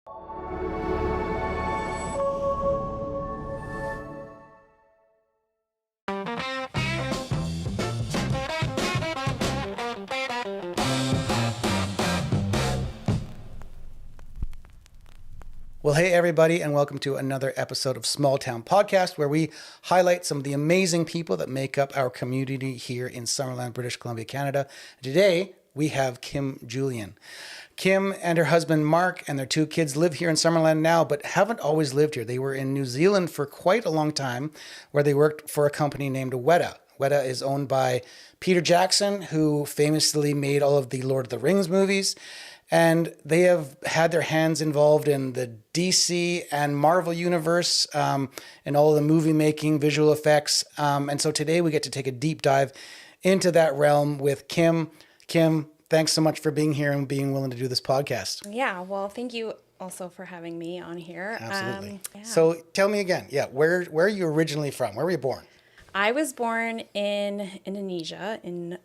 Well, hey, everybody, and welcome to another episode of Small Town Podcast, where we highlight some of the amazing people that make up our community here in Summerland, British Columbia, Canada. Today, we have Kim Julien. Kim and her husband, Mark, and their 2 kids live here in Summerland now, but haven't always lived here. They were in New Zealand for quite a long time, where they worked for a company named Weta. Weta is owned by Peter Jackson, who famously made all of the Lord of the Rings movies. And they have had their hands involved in the DC and Marvel universe and all of the movie making, visual effects. And so today we get to take a deep dive into that realm with Kim. Kim, thanks so much for being here and being willing to do this podcast. Yeah, well, thank you also for having me on here. Absolutely. So tell me again, where are you originally from? Where were you born? I was born in Indonesia in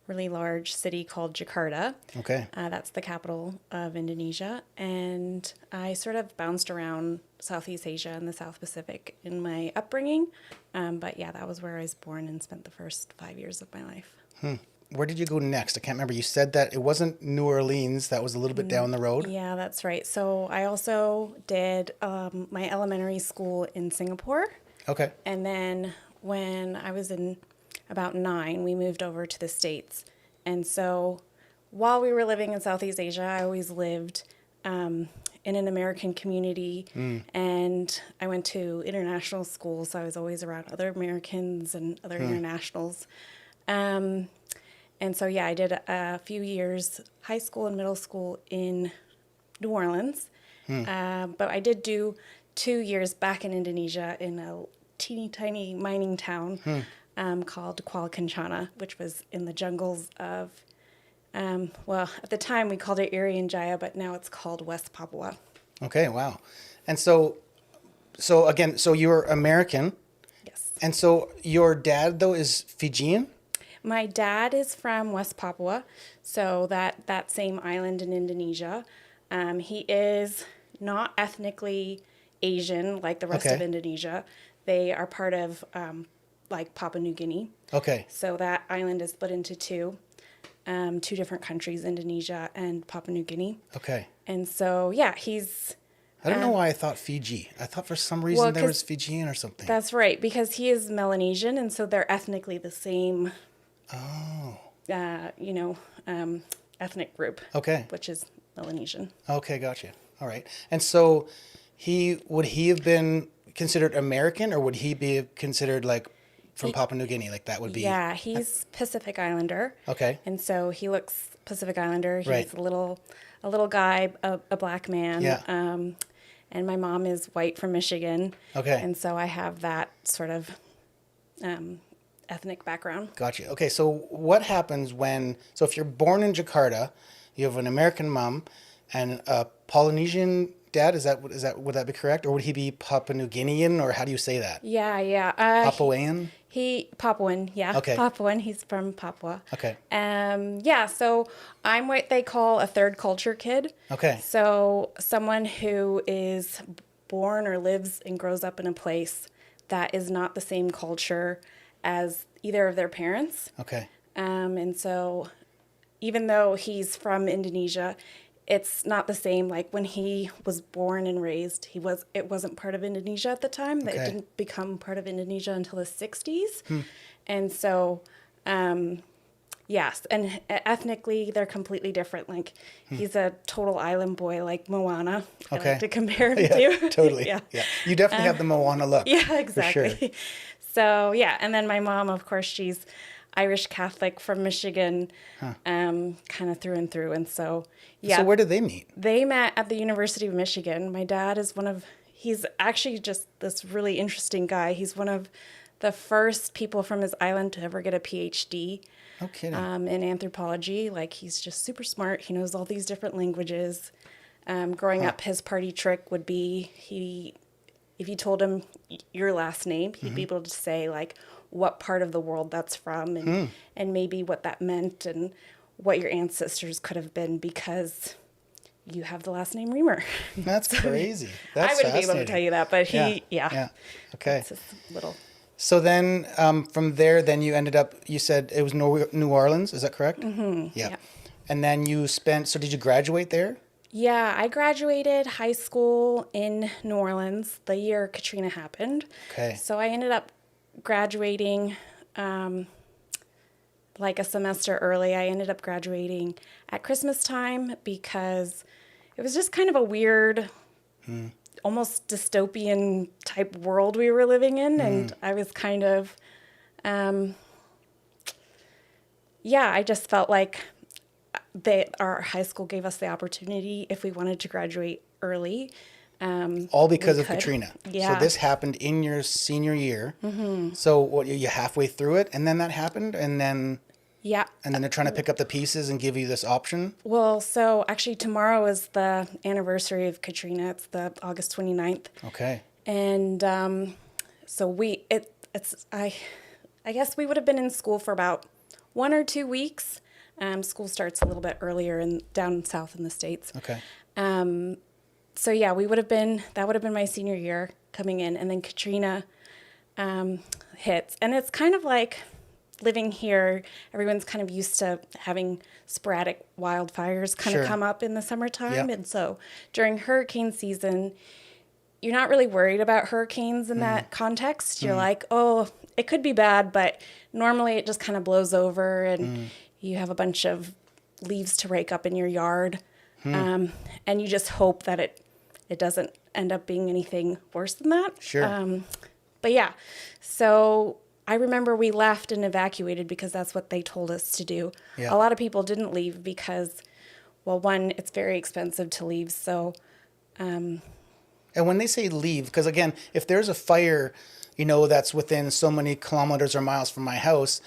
really large city called Jakarta. Okay. That's the capital of Indonesia. And I sort of bounced around Southeast Asia and the South Pacific in my upbringing. But yeah, that was where I was born and spent the first 5 years of my life. Where did you go next? I can't remember. You said that it wasn't New Orleans. That was a little bit down the road. Yeah, that's right. So I also did my elementary school in Singapore. Okay. And then when I was in about 9, we moved over to the States. And so while we were living in Southeast Asia, I always lived in an American community. And I went to international school, so I was always around other Americans and other internationals. And so, yeah, I did a few years, high school and middle school in New Orleans. But I did do 2 years back in Indonesia in a teeny tiny mining town called Kuala Kencana, which was in the jungles of, well, at the time we called it Irian Jaya, but now it's called West Papua. Okay, wow. And so you're American. Yes. And so your dad, though, is Fijian? My dad is from West Papua, so that same island in Indonesia. He is not ethnically Asian like the rest of Indonesia. They are part of like Papua New Guinea. Okay. So that island is split into two different countries, Indonesia and Papua New Guinea. Okay. And so, yeah, he's... I don't know why I thought Fiji. I thought for some reason there was Fijian or something. That's right, because he is Melanesian, and so they're ethnically the same... ethnic group. Okay. Which is Melanesian. Okay, gotcha. All right. And so would he have been considered American, or would he be considered like from Papua New Guinea? Like that would be... Yeah, he's Pacific Islander. Okay. And so he looks Pacific Islander. He's a little guy, a black man. Yeah. And my mom is white from Michigan. Okay. And so I have that sort of ethnic background. Gotcha. Okay, so what happens so if you're born in Jakarta, you have an American mom and a Polynesian dad, would that be correct? Or would he be Papua New Guinean, or how do you say that? Yeah. Papuan? Papuan, yeah. Okay. Papuan, he's from Papua. Okay. So I'm what they call a third culture kid. Okay. So someone who is born or lives and grows up in a place that is not the same culture as either of their parents. Okay. And so even though he's from Indonesia, it's not the same. Like when he was born and raised, it wasn't part of Indonesia at the time. It didn't become part of Indonesia until the 60s. And so, yes, and ethnically they're completely different. Like he's a total island boy, like Moana. I like to compare him to. Totally. Yeah. You definitely have the Moana look. Yeah, exactly. For sure. So, yeah, and then my mom, of course, she's Irish Catholic from Michigan, kind of through and through. And so, yeah. So where did they meet? They met at the University of Michigan. My dad is he's actually just this really interesting guy. He's one of the first people from his island to ever get a PhD. No kidding. In anthropology. Like, he's just super smart. He knows all these different languages. Growing up, his party trick would be if you told him your last name, he'd be able to say, like, what part of the world that's from and maybe what that meant and what your ancestors could have been, because you have the last name Reamer. That's crazy. That's I wouldn't be able to tell you that, but yeah. Okay. It's just little. So then from there, then you ended up, you said it was New Orleans. Is that correct? Mm-hmm. Yeah. And then so did you graduate there? Yeah, I graduated high school in New Orleans the year Katrina happened. Okay. So I ended up graduating like a semester early. I ended up graduating at Christmas time because it was just kind of a weird, almost dystopian type world we were living in. And I was kind of, I just felt like our high school gave us the opportunity if we wanted to graduate early. All because of Katrina. Yeah. So this happened in your senior year. Mm-hmm. So what, you halfway through it, and then that happened, and then and then they're trying to pick up the pieces and give you this option. Well, so actually tomorrow is the anniversary of Katrina. It's the August 29th. Okay. And so I guess we would have been in school for about 1 or 2 weeks. School starts a little bit earlier down south in the States. Okay. So that would have been my senior year coming in, and then Katrina hits. And it's kind of like living here, everyone's kind of used to having sporadic wildfires kind of come up in the summertime. Yep. And so during hurricane season, you're not really worried about hurricanes in that context. You're like, oh, it could be bad, but normally it just kind of blows over and you have a bunch of leaves to rake up in your yard. And you just hope that it doesn't end up being anything worse than that. Sure. So I remember we left and evacuated because that's what they told us to do. Yeah. A lot of people didn't leave because, well, one, it's very expensive to leave. So, and when they say leave, because again, if there's a fire, that's within so many kilometers or miles from my house,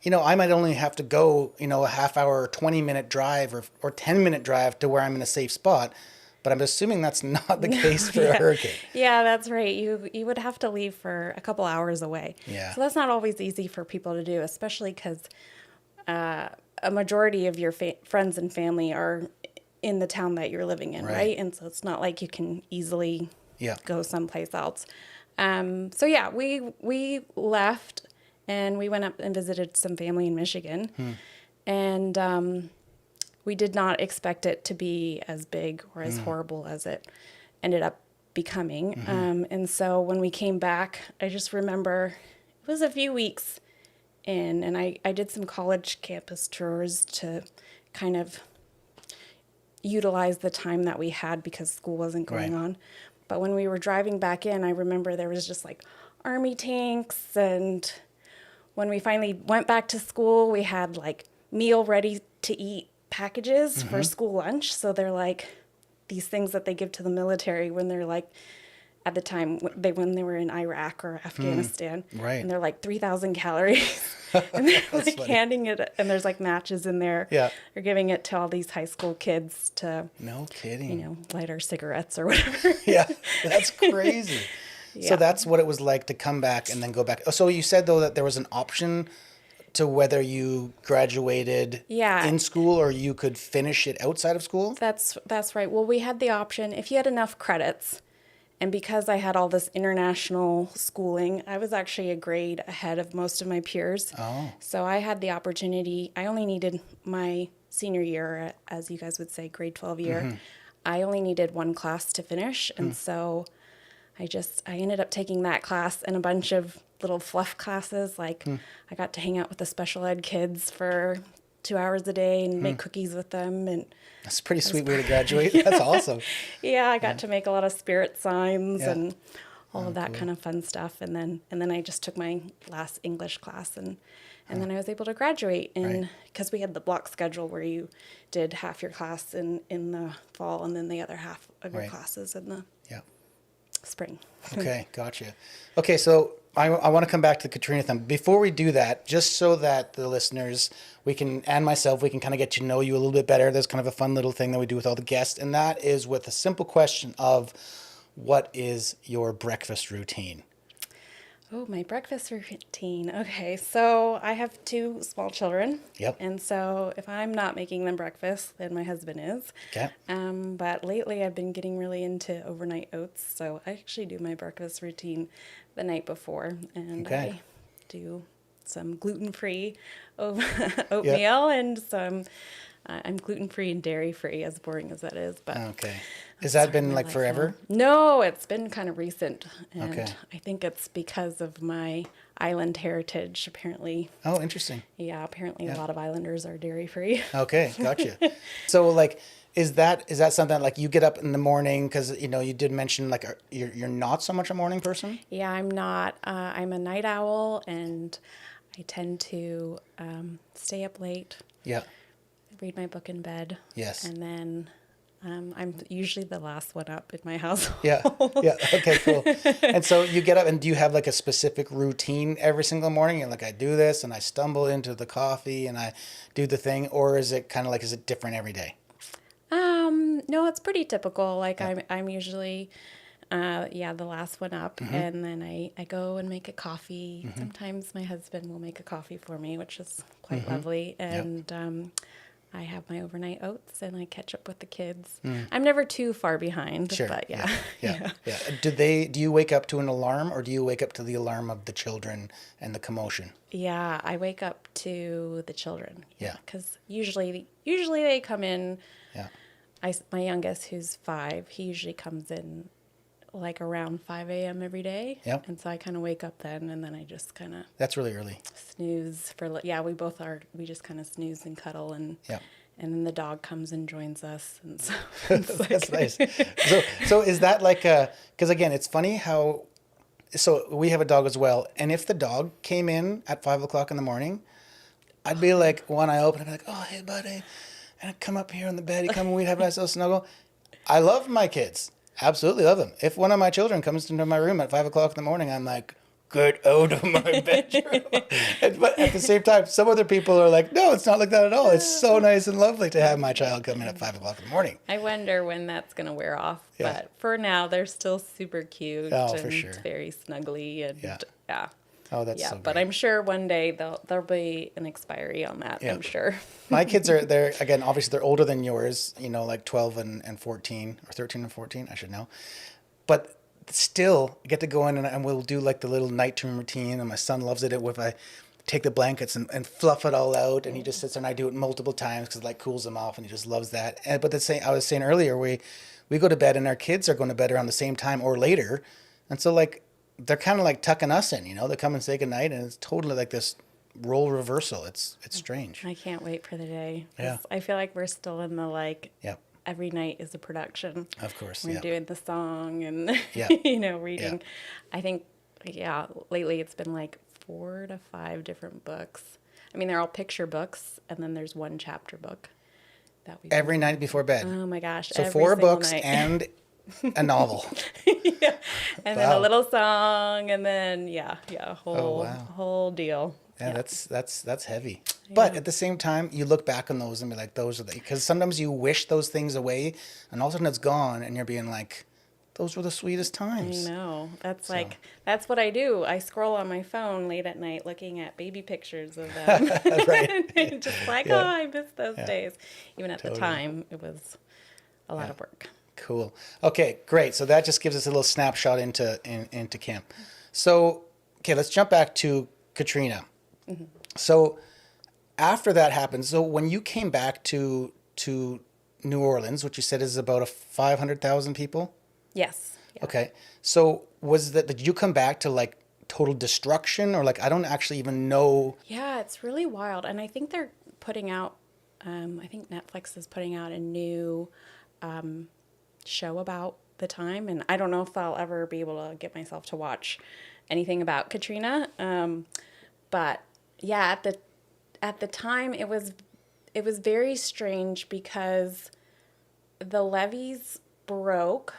I might only have to go, a half hour or 20-minute drive or 10-minute drive to where I'm in a safe spot. But I'm assuming that's not the case for a hurricane. Yeah, that's right. You would have to leave for a couple hours away. Yeah. So that's not always easy for people to do, especially because a majority of your friends and family are in the town that you're living in, right? And so it's not like you can easily go someplace else. We left and we went up and visited some family in Michigan. And we did not expect it to be as big or as horrible as it ended up becoming. And so when we came back, I just remember it was a few weeks in, and I did some college campus tours to kind of utilize the time that we had because school wasn't going on. But when we were driving back in, I remember there was just like army tanks, and when we finally went back to school, we had like meal ready to eat packages for school lunch. So they're like these things that they give to the military when they're like, at the time when they were in Iraq or Afghanistan, and they're like 3,000 calories, and they're like handing it, and there's like matches in there. Yeah, they're giving it to all these high school kids to, no kidding, light our cigarettes or whatever. Yeah, that's crazy. So that's what it was like to come back and then go back. So you said though that there was an option to whether you graduated in school or you could finish it outside of school? That's right. Well, we had the option if you had enough credits. And because I had all this international schooling, I was actually a grade ahead of most of my peers. Oh. So I had the opportunity. I only needed my senior year, as you guys would say, grade 12 year. I only needed one class to finish. And so I ended up taking that class and a bunch of little fluff classes. Like I got to hang out with the special ed kids for 2 hours a day and make cookies with them. And that's a pretty sweet way to graduate. That's awesome. Yeah, I got to make a lot of spirit signs and all of that kind of fun stuff. And then I just took my last English class and then I was able to graduate. And because we had the block schedule where you did half your class in the fall and then the other half of your classes in the spring. Okay, gotcha. Okay, so I want to come back to the Katrina thing. Before we do that, just so that the listeners, and myself, we can kind of get to know you a little bit better. There's kind of a fun little thing that we do with all the guests, and that is with a simple question of, what is your breakfast routine? Oh, my breakfast routine. Okay, so I have 2 small children. Yep. And so if I'm not making them breakfast, then my husband is. Okay. But lately I've been getting really into overnight oats. So I actually do my breakfast routine the night before. And I do some gluten-free oatmeal and some... I'm gluten-free and dairy-free, as boring as that is. But okay. Has that been like forever? No, it's been kind of recent. And I think it's because of my island heritage, apparently. Oh, interesting. Yeah, apparently a lot of islanders are dairy-free. Okay, gotcha. So like, is that something like you get up in the morning? Because, you know, you did mention like you're not so much a morning person? Yeah, I'm not. I'm a night owl, and I tend to stay up late. Yeah. Read my book in bed. Yes. And then I'm usually the last one up in my household. Yeah. Yeah. Okay, cool. And so you get up, and do you have like a specific routine every single morning? And like, I do this and I stumble into the coffee and I do the thing, or is it kind of like, is it different every day? No, it's pretty typical. Like I'm usually, the last one up, and then I go and make a coffee. Sometimes my husband will make a coffee for me, which is quite lovely. And, I have my overnight oats and I catch up with the kids. I'm never too far behind, but yeah. Do you wake up to an alarm, or do you wake up to the alarm of the children and the commotion? Yeah, I wake up to the children. Yeah. Because usually they come in. Yeah. My youngest, who's 5, he usually comes in like around 5 a.m. every day. Yep. And so I kind of wake up then, and then I just kind of... That's really early. Snooze for... Yeah, we both are. We just kind of snooze and cuddle, and and then the dog comes and joins us. And so that's nice. So is that like a... Because again, it's funny how... So we have a dog as well. And if the dog came in at 5 o'clock in the morning, I'd be like, one eye open, I'd be like, oh, hey, buddy. And I'd come up here on the bed, he'd come and we'd have a nice little snuggle. I love my kids. Absolutely love them. If one of my children comes into my room at 5 o'clock in the morning, I'm like, get out of my bedroom. But at the same time, some other people are like, no, it's not like that at all. It's so nice and lovely to have my child come in at 5 o'clock in the morning. I wonder when that's going to wear off. Yeah. But for now, they're still super cute. Oh, and for sure. Very snuggly. And yeah. Oh, that's so but great. I'm sure one day there'll be an expiry on that. I'm sure. My kids they're again, obviously they're older than yours, you know, like 12 and 14, or 13 and 14, I should know. But still get to go in and we'll do like the little nighttime routine, and my son loves it if I take the blankets and fluff it all out, and he just sits there, and I do it multiple times because it like cools him off, and he just loves that. But I was saying earlier, we go to bed and our kids are going to bed around the same time or later, and so like they're kind of like tucking us in, you know. They come and say goodnight, and it's totally like this role reversal. It's strange. I can't wait for the day. Yeah. I feel like we're still in the like. Yep. Every night is a production. Of course. We're doing the song and reading. I think lately it's been like 4 to 5 different books. I mean, they're all picture books, and then there's one chapter book that we every night before bed. Oh my gosh! So 4 books night. And a novel. And then a little song, and then whole deal. Yeah, that's heavy. Yeah. But at the same time, you look back on those and be like, those are because sometimes you wish those things away, and all of a sudden it's gone, and you're being like, those were the sweetest times. I know. That's what I do. I scroll on my phone late at night looking at baby pictures of them. Right. Just like, I miss those days. Even at the time, it was a lot of work. Cool. Okay, great. So that just gives us a little snapshot into Kim. So, okay, let's jump back to Katrina. Mm-hmm. So after that happened, so when you came back to New Orleans, which you said is about 500,000 people? Yes. Yeah. Okay. So did you come back to like total destruction, or like, I don't actually even know? Yeah, it's really wild. And I think they're putting out, I think Netflix is putting out a new show about the time. And I don't know if I'll ever be able to get myself to watch anything about Katrina. But yeah, at the time it was very strange because the levees broke.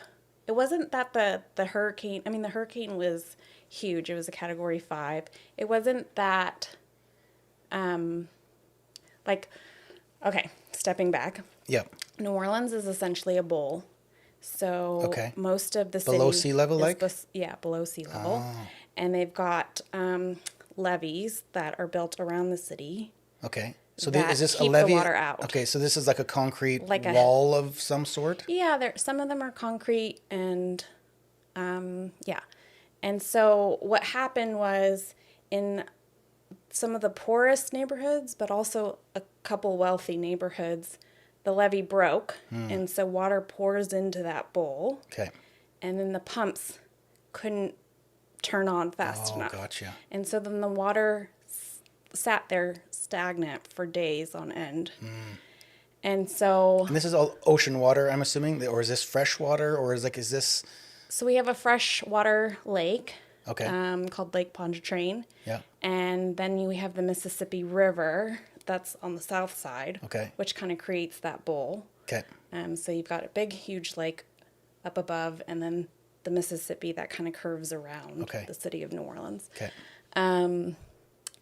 It wasn't that the hurricane, I mean, the hurricane was huge. It was a Category 5. It wasn't that, stepping back. Yep. New Orleans is essentially a bowl. So most of the city... Below sea level, like? Below sea level. and they've got levees that are built around the city. Okay. So is this a levee? The water out. Okay, so this is like a concrete wall of some sort? Yeah, some of them are concrete, and yeah. And so what happened was in some of the poorest neighborhoods, but also a couple wealthy neighborhoods, the levee broke, and so water pours into that bowl. Okay. And then the pumps couldn't turn on fast enough. Oh, gotcha. And so then the water sat there stagnant for days on end. And so... And this is all ocean water, I'm assuming? Or is this fresh water? Or is this... So we have a freshwater lake. Okay. Called Lake Pontchartrain. Yeah. And then we have the Mississippi River that's on the south side. Okay. Which kind of creates that bowl. Okay. So you've got a big, huge lake up above, and then the Mississippi that kind of curves around the city of New Orleans. Okay.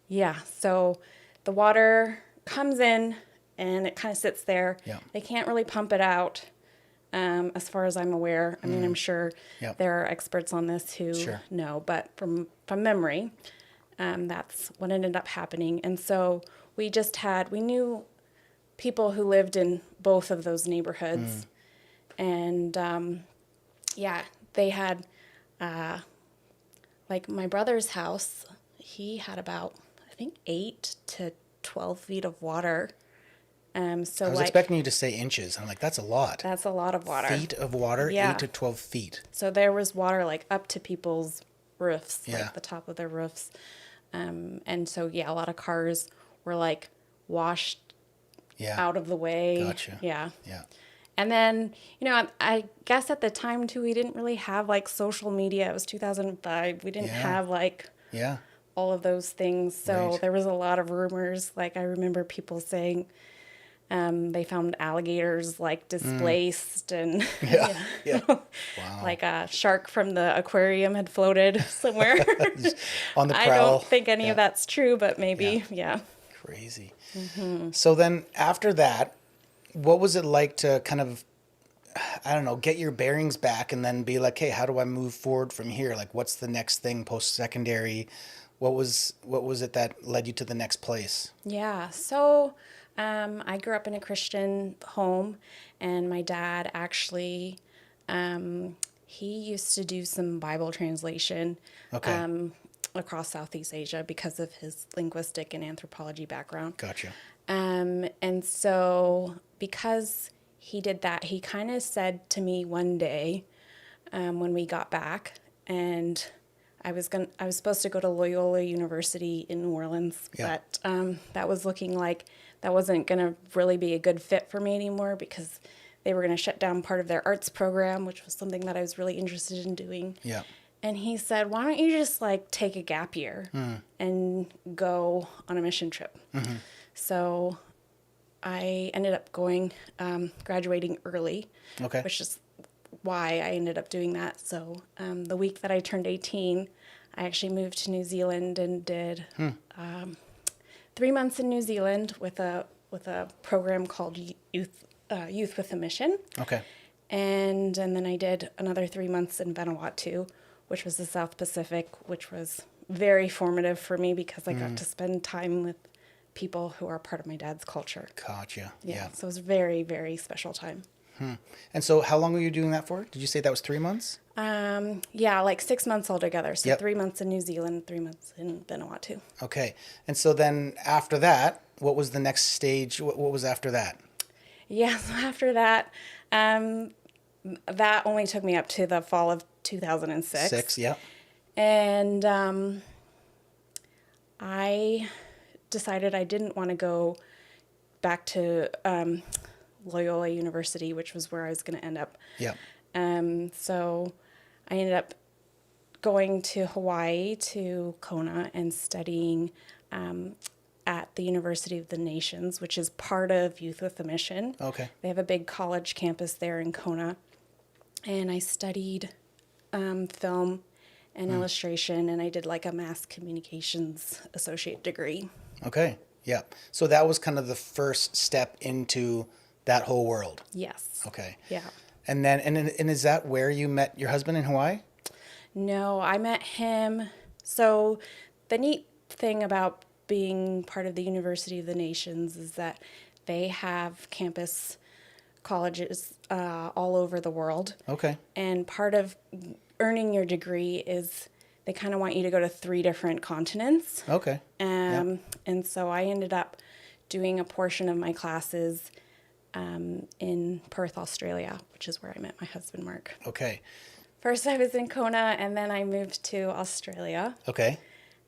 Yeah, so the water comes in, and it kind of sits there. Yeah. They can't really pump it out, as far as I'm aware. I mean, I'm sure there are experts on this who know, but from memory, that's what ended up happening. And so we knew people who lived in both of those neighborhoods. And, they had, like my brother's house, he had about, I think, 8 to 12 feet of water. So I was expecting you to say inches. I'm like, that's a lot. That's a lot of water. Feet of water, 8 to 12 feet. So there was water like up to people's roofs, like the top of their roofs. And so, a lot of cars were like washed out of the way. Gotcha. Yeah. And then, I guess at the time too, we didn't really have like social media. It was 2005. We didn't have like all of those things. So there was a lot of rumors. Like I remember people saying they found alligators like displaced and Wow. like a shark from the aquarium had floated somewhere. On the prowl. I don't think any of that's true, but maybe, Crazy. So then after that, what was it like to kind of, I don't know, get your bearings back and then be like, hey, how do I move forward from here? Like, what's the next thing post-secondary? What was it that led you to the next place? Yeah. So I grew up in a Christian home, and my dad actually, he used to do some Bible translation across Southeast Asia because of his linguistic and anthropology background. Gotcha. And so because he did that, he kind of said to me one day when we got back, and I was supposed to go to Loyola University in New Orleans, but that was looking like that wasn't going to really be a good fit for me anymore because they were going to shut down part of their arts program, which was something that I was really interested in doing. Yeah. And he said, why don't you just like take a gap year and go on a mission trip? So I ended up graduating early, which is why I ended up doing that. So the week that I turned 18, I actually moved to New Zealand and did 3 months in New Zealand with a program called Youth with a Mission. Okay. And then I did another 3 months in Vanuatu, which was the South Pacific, which was very formative for me because I got to spend time with people who are part of my dad's culture. Gotcha. Yeah. So it was a very, very special time. And so how long were you doing that for? Did you say that was 3 months? Like 6 months altogether. So 3 months in New Zealand, 3 months in Vanuatu. Okay. And so then after that, what was the next stage? What was after that? Yeah. So after that, that only took me up to the fall of 2006. And I decided I didn't want to go back to Loyola University, which was where I was going to end up. So I ended up going to Hawaii, to Kona, and studying at the University of the Nations, which is part of Youth with a Mission. Okay. They have a big college campus there in Kona. And I studied film and illustration, and I did like a mass communications associate degree. Okay. Yeah. So that was kind of the first step into that whole world. Yes. Okay. Yeah. And then, and is that where you met your husband in Hawaii? No, I met him So the neat thing about being part of the University of the Nations is that they have campus colleges all over the world. Okay. And part of earning your degree is they kind of want you to go to 3 different continents. Okay. And so I ended up doing a portion of my classes in Perth, Australia, which is where I met my husband, Mark. Okay. First I was in Kona, and then I moved to Australia. Okay.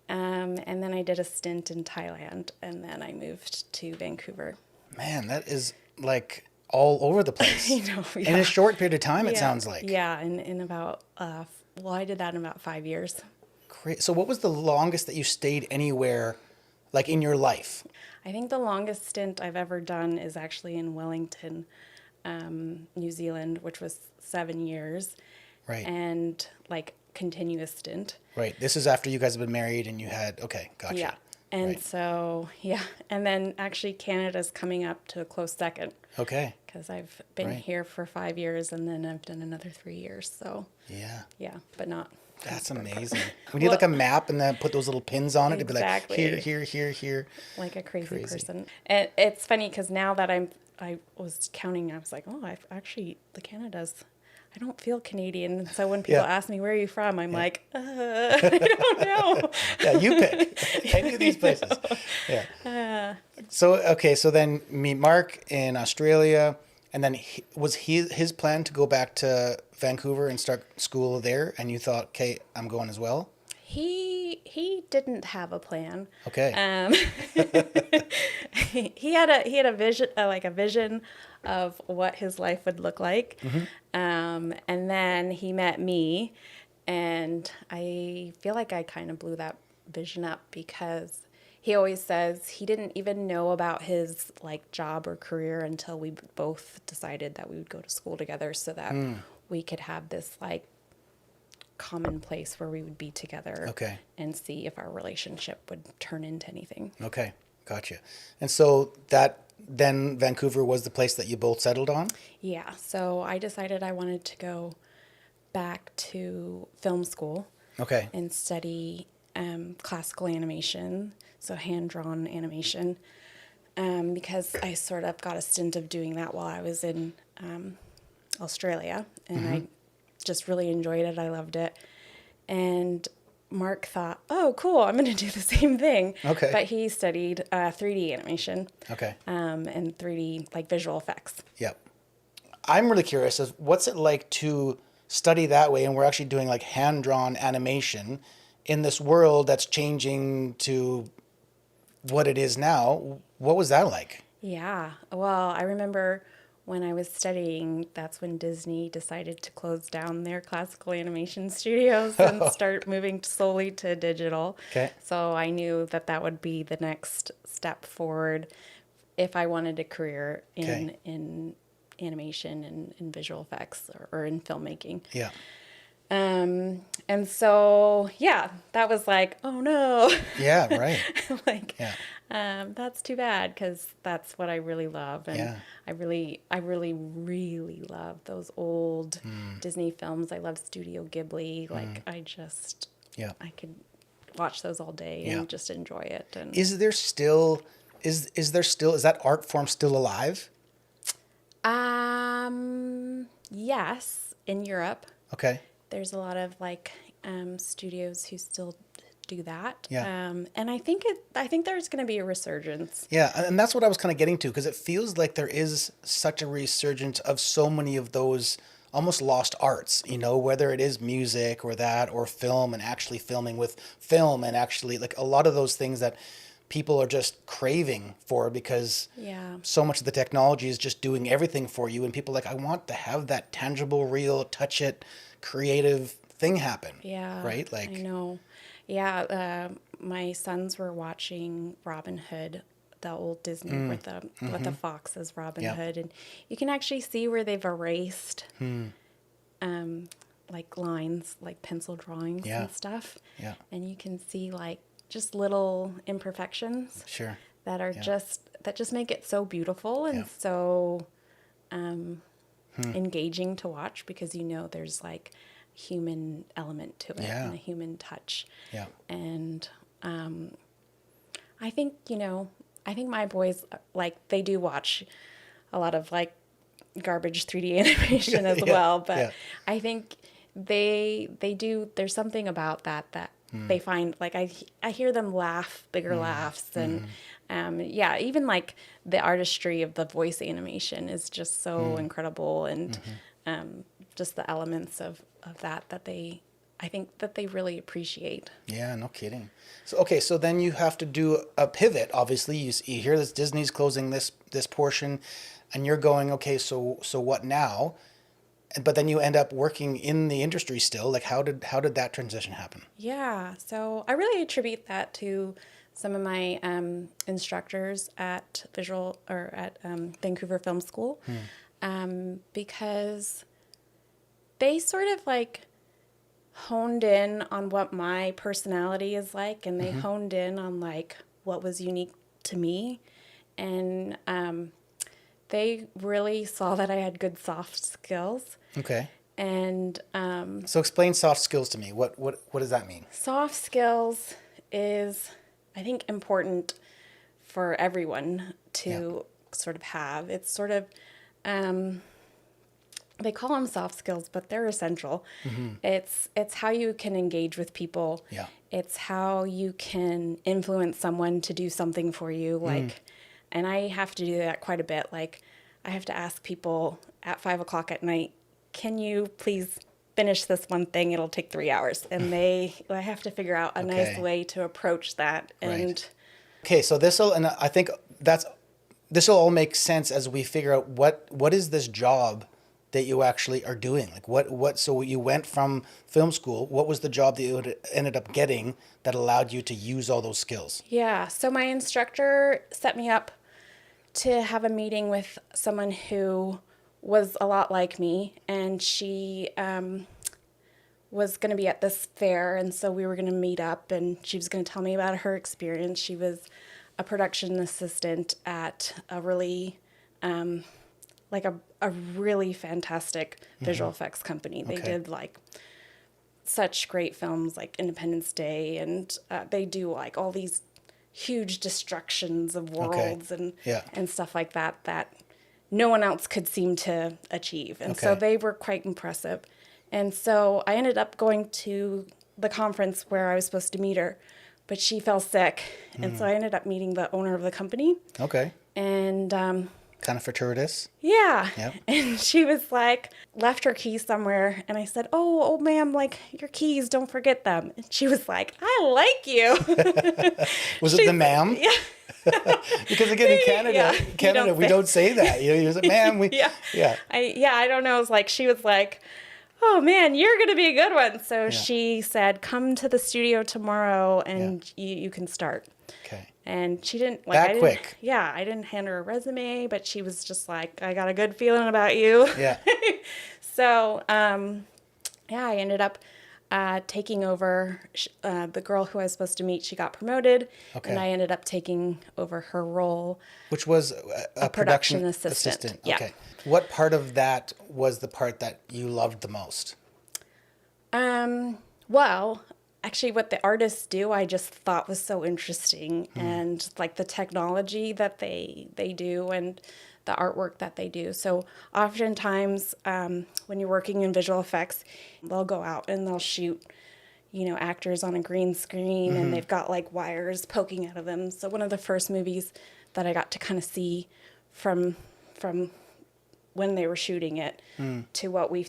And then I did a stint in Thailand, and then I moved to Vancouver. Man, that is like all over the place. I know, yeah. In a short period of time, it sounds like. Yeah, in about, I did that in about 5 years. Great. So what was the longest that you stayed anywhere, like in your life? I think the longest stint I've ever done is actually in Wellington, New Zealand, which was 7 years. Right. And like continuous stint. Right. This is after you guys have been married and you had, okay, gotcha. Yeah. And so, yeah. And then actually Canada's coming up to a close second. Okay. Because I've been here for 5 years and then I've done another 3 years. So, yeah, but not. That's amazing. We need like a map and then put those little pins on it. Exactly. To be like here. Like a crazy person. And it's funny because now that I was counting, I was like, oh, I've actually, I don't feel Canadian. So when people ask me, where are you from? I'm like, I don't know. Yeah, you pick any of these places. Yeah. So then meet Mark in Australia. And then was his plan to go back to Vancouver and start school there? And you thought, okay, I'm going as well? He didn't have a plan. Okay. He had a vision, a vision of what his life would look like. Mm-hmm. And then he met me, and I feel like I kind of blew that vision up because he always says he didn't even know about his like job or career until we both decided that we would go to school together so that we could have this like common place where we would be together and see if our relationship would turn into anything. Okay, gotcha. And so then Vancouver was the place that you both settled on? Yeah, so I decided I wanted to go back to film school. Okay. And study classical animation, so hand-drawn animation, because I sort of got a stint of doing that while I was in Australia, and I just really enjoyed it. I loved it. And Mark thought, oh, cool, I'm going to do the same thing. Okay. But he studied 3D animation. Okay. And 3D, like, visual effects. Yep. I'm really curious, what's it like to study that way, and we're actually doing, like, hand-drawn animation in this world that's changing to what it is now? What was that like? Yeah. Well, I remember when I was studying, that's when Disney decided to close down their classical animation studios and start moving slowly to digital. Okay. So I knew that would be the next step forward if I wanted a career in animation and in visual effects or in filmmaking. Yeah. And so, yeah, that was like, oh no. Yeah, right. That's too bad because that's what I really love. And I really, really love those old Disney films. I love Studio Ghibli. Like I could watch those all day and just enjoy it. And is that art form still alive? Yes, in Europe. Okay. There's a lot of studios who still do that. Yeah. And I think there's going to be a resurgence. Yeah, and that's what I was kind of getting to, because it feels like there is such a resurgence of so many of those almost lost arts, whether it is music or that, or film and actually filming with film, and actually like a lot of those things that people are just craving for, because so much of the technology is just doing everything for you, and people are like, I want to have that tangible, real, touch it, creative thing happen. Yeah. Right? Like, I know. Yeah. My sons were watching Robin Hood, the old Disney with the fox as Robin Hood, and you can actually see where they've erased like lines, like pencil drawings and stuff. Yeah. And you can see like just little imperfections. Sure. That are that just make it so beautiful and so engaging to watch, because there's like, human element to it and a human touch. Yeah. And I think, I think my boys, like, they do watch a lot of, like, garbage 3D animation as well. But I think they do, there's something about that they find, like, I hear them laugh, bigger laughs. And, even, like, the artistry of the voice animation is just so incredible. And just the elements of that I think that they really appreciate. Yeah, no kidding. So, okay, so then you have to do a pivot. Obviously, you hear this Disney's closing this portion, and you're going, okay, so what now? But then you end up working in the industry still. Like, how did that transition happen? Yeah, so I really attribute that to some of my instructors at Vancouver Film School, because they sort of like honed in on what my personality is like, and they honed in on like what was unique to me, and they really saw that I had good soft skills. Okay. And so explain soft skills to me. What does that mean? Soft skills is, I think, important for everyone to sort of have. It's sort of they call them soft skills, but they're essential. It's how you can engage with people. Yeah. It's how you can influence someone to do something for you. Like, and I have to do that quite a bit. Like, I have to ask people at 5:00 at night, can you please finish this one thing? It'll take 3 hours. And I have to figure out a nice way to approach that. And okay, so I think this'll all make sense as we figure out what is this job that you actually are doing? Like so you went from film school, what was the job that you ended up getting that allowed you to use all those skills? Yeah, so my instructor set me up to have a meeting with someone who was a lot like me, and she was going to be at this fair, and so we were going to meet up, and she was going to tell me about her experience. She was a production assistant at a really a really fantastic visual effects company. They did like such great films like Independence Day, and they do like all these huge destructions of worlds and stuff like that no one else could seem to achieve. And so they were quite impressive. And so I ended up going to the conference where I was supposed to meet her, but she fell sick. And so I ended up meeting the owner of the company. Okay. And kind of fortuitous. Yeah. Yep. And she was like, left her keys somewhere. And I said, oh, ma'am, like, your keys, don't forget them. And she was like, I like you. Was it the ma'am? Yeah. Because again, in Canada, we don't say that. You say, ma'am, I don't know. It was like, she was like, oh man, you're going to be a good one. So she said, come to the studio tomorrow and you can start. Okay. And she didn't quick. Yeah, I didn't hand her a resume, but she was just like, I got a good feeling about you. Yeah. So, I ended up taking over the girl who I was supposed to meet. She got promoted, and I ended up taking over her role, which was a production assistant. Yeah. Okay. What part of that was the part that you loved the most? Well, actually, what the artists do, I just thought was so interesting, and like the technology that they do and the artwork that they do. So oftentimes, when you're working in visual effects, they'll go out and they'll shoot, actors on a green screen, and they've got like wires poking out of them. So one of the first movies that I got to kind of see from when they were shooting it to what we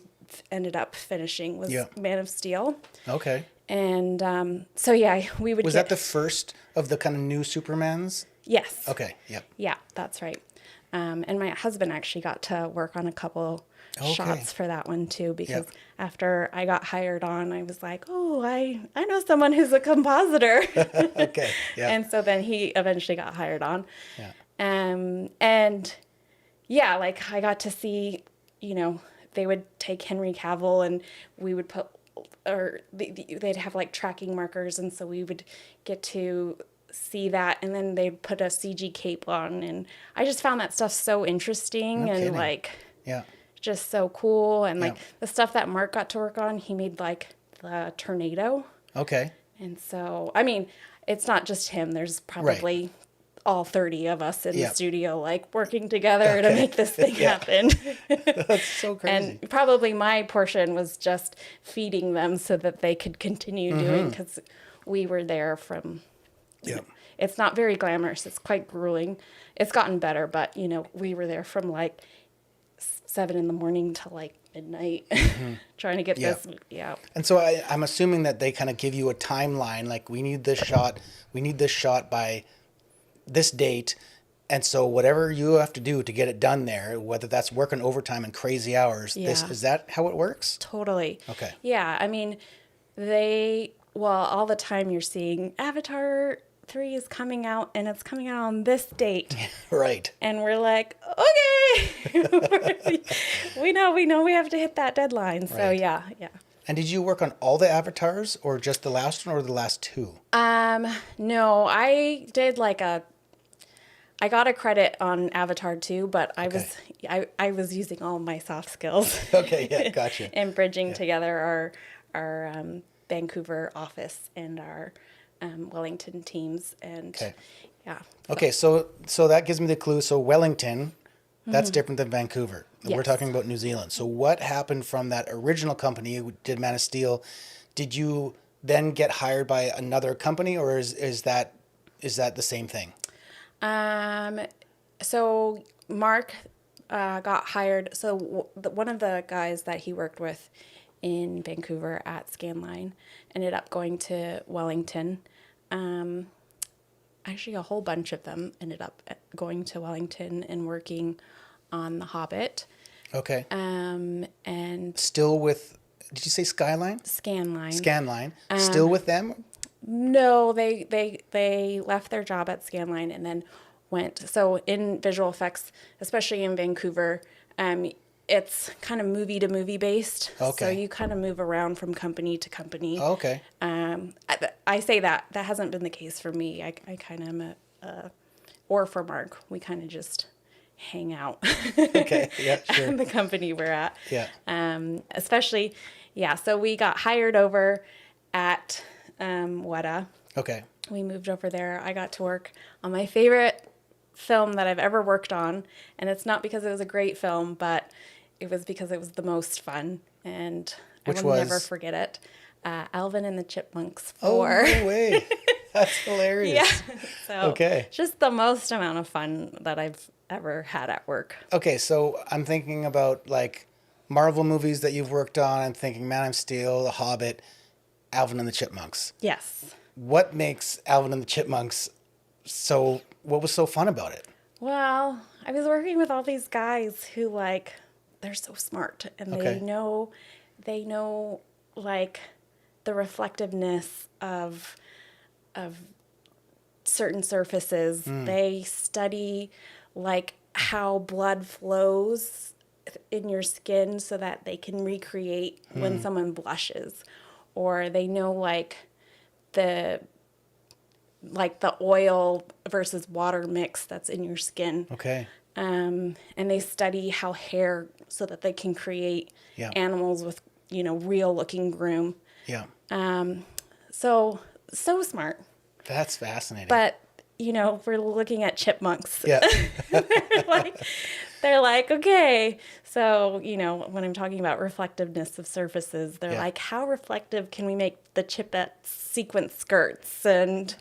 ended up finishing was Man of Steel. Okay. And we would. Was that the first of the kind of new Supermans? Yes. Okay. Yep. Yeah, that's right. And my husband actually got to work on a couple shots for that one too, because after I got hired on, I was like, oh, I know someone who's a compositor. Okay. Yeah. And so then he eventually got hired on. Yeah. Like I got to see, they would take Henry Cavill and we would put, or they'd have like tracking markers, and so we would get to see that, and then they'd put a CG cape on, and I just found that stuff so interesting. No and kidding. Like just so cool. And like the stuff that Mark got to work on, he made like the tornado. Okay. And so, I mean, it's not just him. There's probably all 30 of us in the studio, like working together to make this thing happen. That's so crazy. And probably my portion was just feeding them so that they could continue doing, because we were there from, you know, it's not very glamorous. It's quite grueling. It's gotten better, but, you know, we were there from like 7 a.m. to like midnight trying to get this. Yeah. And so I'm assuming that they kind of give you a timeline, like we need this shot by this date. And so whatever you have to do to get it done there, whether that's working overtime and crazy hours, is that how it works? Totally. Okay. Yeah. I mean, all the time you're seeing Avatar 3 is coming out, and it's coming out on this date. Right. And we're like, okay, we know we have to hit that deadline. So right. yeah. And did you work on all the avatars, or just the last one, or the last 2? No, I did I got a credit on Avatar 2, but I was using all my soft skills. Okay, yeah, gotcha. And bridging together our Vancouver office and our Wellington teams, and Okay, so that gives me the clue. So Wellington, that's different than Vancouver. Yes. We're talking about New Zealand. So what happened from that original company who did Man of Steel? Did you then get hired by another company, or is that the same thing? So Mark got hired. So one of the guys that he worked with in Vancouver at Scanline ended up going to Wellington. Actually, a whole bunch of them ended up going to Wellington and working on The Hobbit. Okay. And still with, did you say Skyline? Scanline. Still with them? No, they left their job at Scanline and then went. So in visual effects, especially in Vancouver, it's kind of movie to movie based. Okay. So you kind of move around from company to company. Okay. I say that hasn't been the case for me. I kind of am or for Mark, we kind of just hang out. Okay. Yeah, sure. The company we're at. Yeah. Especially, so we got hired over at Weta. Okay. We moved over there. I got to work on my favorite film that I've ever worked on, and it's not because it was a great film, but it was because it was the most fun, and I will never forget it. Alvin and the Chipmunks 4. Oh, no way. That's hilarious. Yeah. So just the most amount of fun that I've ever had at work. Okay, so I'm thinking about like Marvel movies that you've worked on. I'm thinking Man of Steel, The Hobbit, Alvin and the Chipmunks. Yes. What makes Alvin and the Chipmunks what was so fun about it? Well, I was working with all these guys who they're so smart, and they know like the reflectiveness of certain surfaces. They study like how blood flows in your skin so that they can recreate when someone blushes, or they know the oil versus water mix that's in your skin. Okay. And they study how hair, so that they can create animals with, real looking groom. Yeah. So smart. That's fascinating. But, we're looking at chipmunks. Yeah. They're like, okay. So, when I'm talking about reflectiveness of surfaces, they're like, how reflective can we make the chipette sequin skirts? And,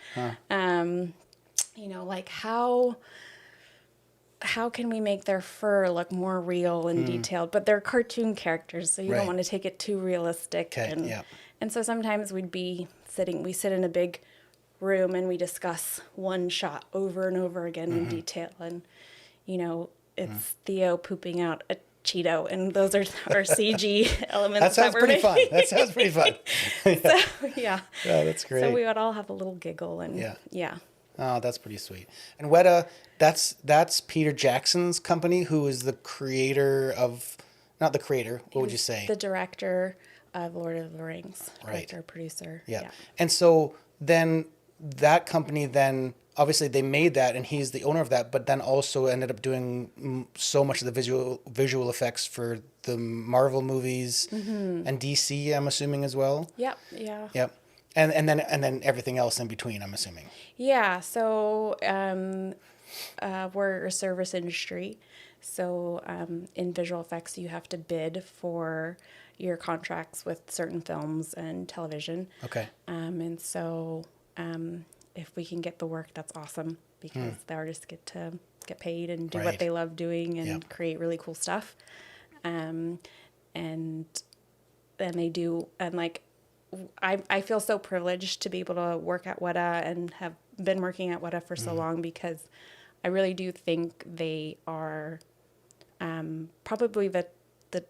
how can we make their fur look more real and detailed? But they're cartoon characters, so you don't want to take it too realistic. Okay. And so sometimes we sit in a big room and we discuss one shot over and over again in detail. And, it's Theo pooping out a Cheeto, and those are our CG elements. That sounds pretty fun. That sounds pretty fun. So, yeah. Yeah, that's great. So we would all have a little giggle, and yeah. Oh, that's pretty sweet. And Weta, that's Peter Jackson's company, who is the creator of, not the creator, what would you say? The director of Lord of the Rings. Right. Director, producer. Yeah. And so then that company then obviously they made that and he's the owner of that, but then also ended up doing so much of the visual effects for the Marvel movies and DC, I'm assuming as well. Yep. Yeah. Yep. And then everything else in between, I'm assuming. Yeah. So we're a service industry. So in visual effects, you have to bid for your contracts with certain films and television. Okay. And so if we can get the work, that's awesome, because the artists get to get paid and do what they love doing and create really cool stuff. And then they do, and like, I feel so privileged to be able to work at Weta and have been working at Weta for so long, because I really do think they are probably the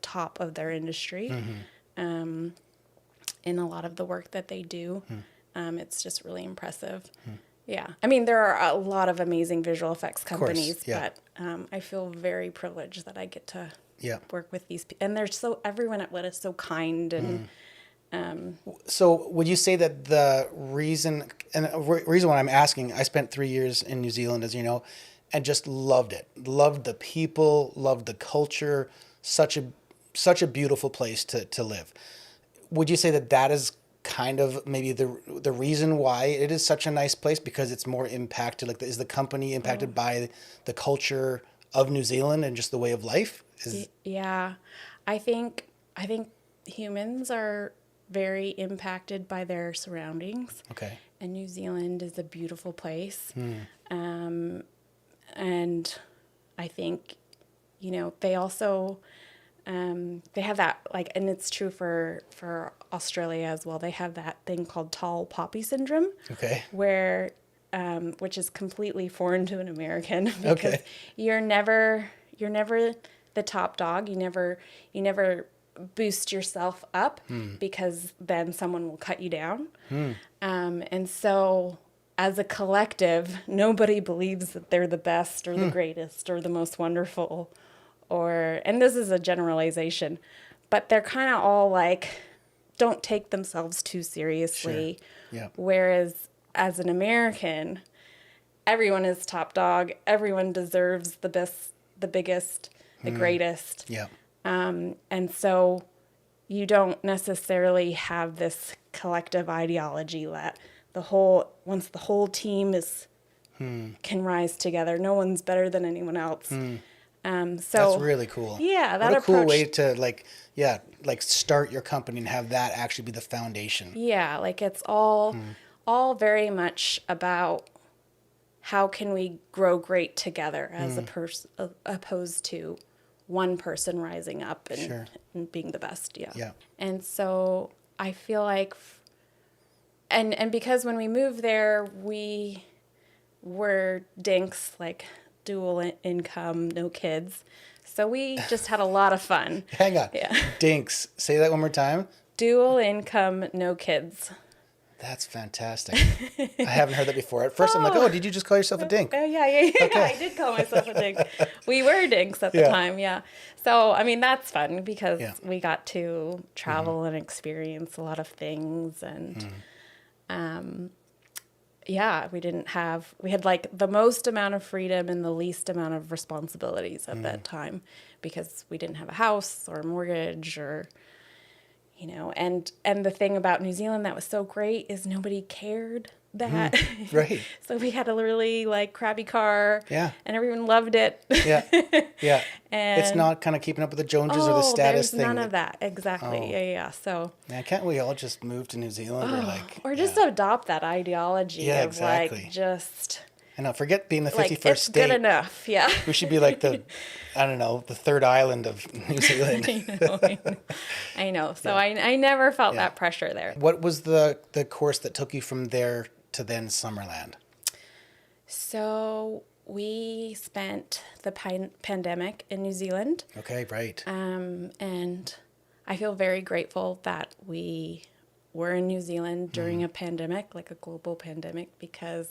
top of their industry in a lot of the work that they do. It's just really impressive. Yeah. I mean, there are a lot of amazing visual effects companies, but I feel very privileged that I get to work with these people. And everyone at Weta is so kind and... So would you say that the reason why I'm asking, I spent 3 years in New Zealand, as you know, and just loved it. Loved the people, loved the culture, such a beautiful place to live. Would you say that is kind of maybe the reason why it is such a nice place, because it's more impacted? Like, is the company impacted by the culture of New Zealand and just the way of life? Yeah, I think humans are very impacted by their surroundings. Okay. And New Zealand is a beautiful place. And I think, they also, they have that, like, and it's true for Australia as well. They have that thing called tall poppy syndrome. Okay. Where, which is completely foreign to an American, because you're never the top dog. You never boost yourself up, because then someone will cut you down. And so as a collective, nobody believes that they're the best or the greatest or the most wonderful, and this is a generalization, but they're kind of all like, don't take themselves too seriously. Sure. Yeah. Whereas as an American, everyone is top dog. Everyone deserves the best, the biggest, the greatest. Yeah. And so you don't necessarily have this collective ideology that once the whole team can rise together, no one's better than anyone else. So that's really cool. Yeah. What a cool way to start your company and have that actually be the foundation. Yeah. Like, it's all very much about how can we grow great together as opposed to one person rising up and being the best. Yeah. Yeah. And so I feel like, and because when we moved there, we were dinks, like dual income, no kids. So we just had a lot of fun. Hang on. Yeah. Dinks. Say that one more time. Dual income, no kids. That's fantastic. I haven't heard that before. At first, I'm like, oh, did you just call yourself a dink? Yeah. Okay. I did call myself a dink. We were dinks at the time, yeah. So, I mean, that's fun, because we got to travel and experience a lot of things. And, we had like the most amount of freedom and the least amount of responsibilities at that time, because we didn't have a house or a mortgage or... and the thing about New Zealand that was so great is nobody cared that. Right. So we had a really crappy car. Yeah. And everyone loved it. Yeah. Yeah. And it's not kind of keeping up with the Joneses or the status thing. There's none of that. Exactly. Oh. Yeah. So. Man, can't we all just move to New Zealand or just adopt that ideology of just. I know, forget being the 51st it's state. Good enough, yeah. We should be like the third island of New Zealand. I know. So I never felt that pressure there. What was the course that took you from there to then Summerland? So we spent the pandemic in New Zealand. Okay, right. And I feel very grateful that we were in New Zealand during a pandemic, like a global pandemic, because...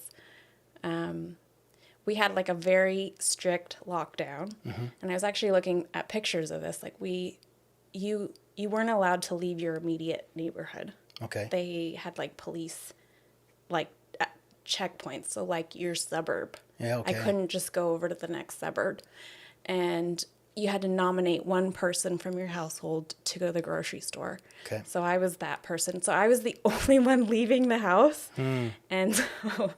we had a very strict lockdown, and I was actually looking at pictures of this. You weren't allowed to leave your immediate neighborhood. Okay. They had police, checkpoints. So like your suburb. Yeah, okay. I couldn't just go over to the next suburb. And you had to nominate one person from your household to go to the grocery store. Okay. So I was that person. So I was the only one leaving the house. And so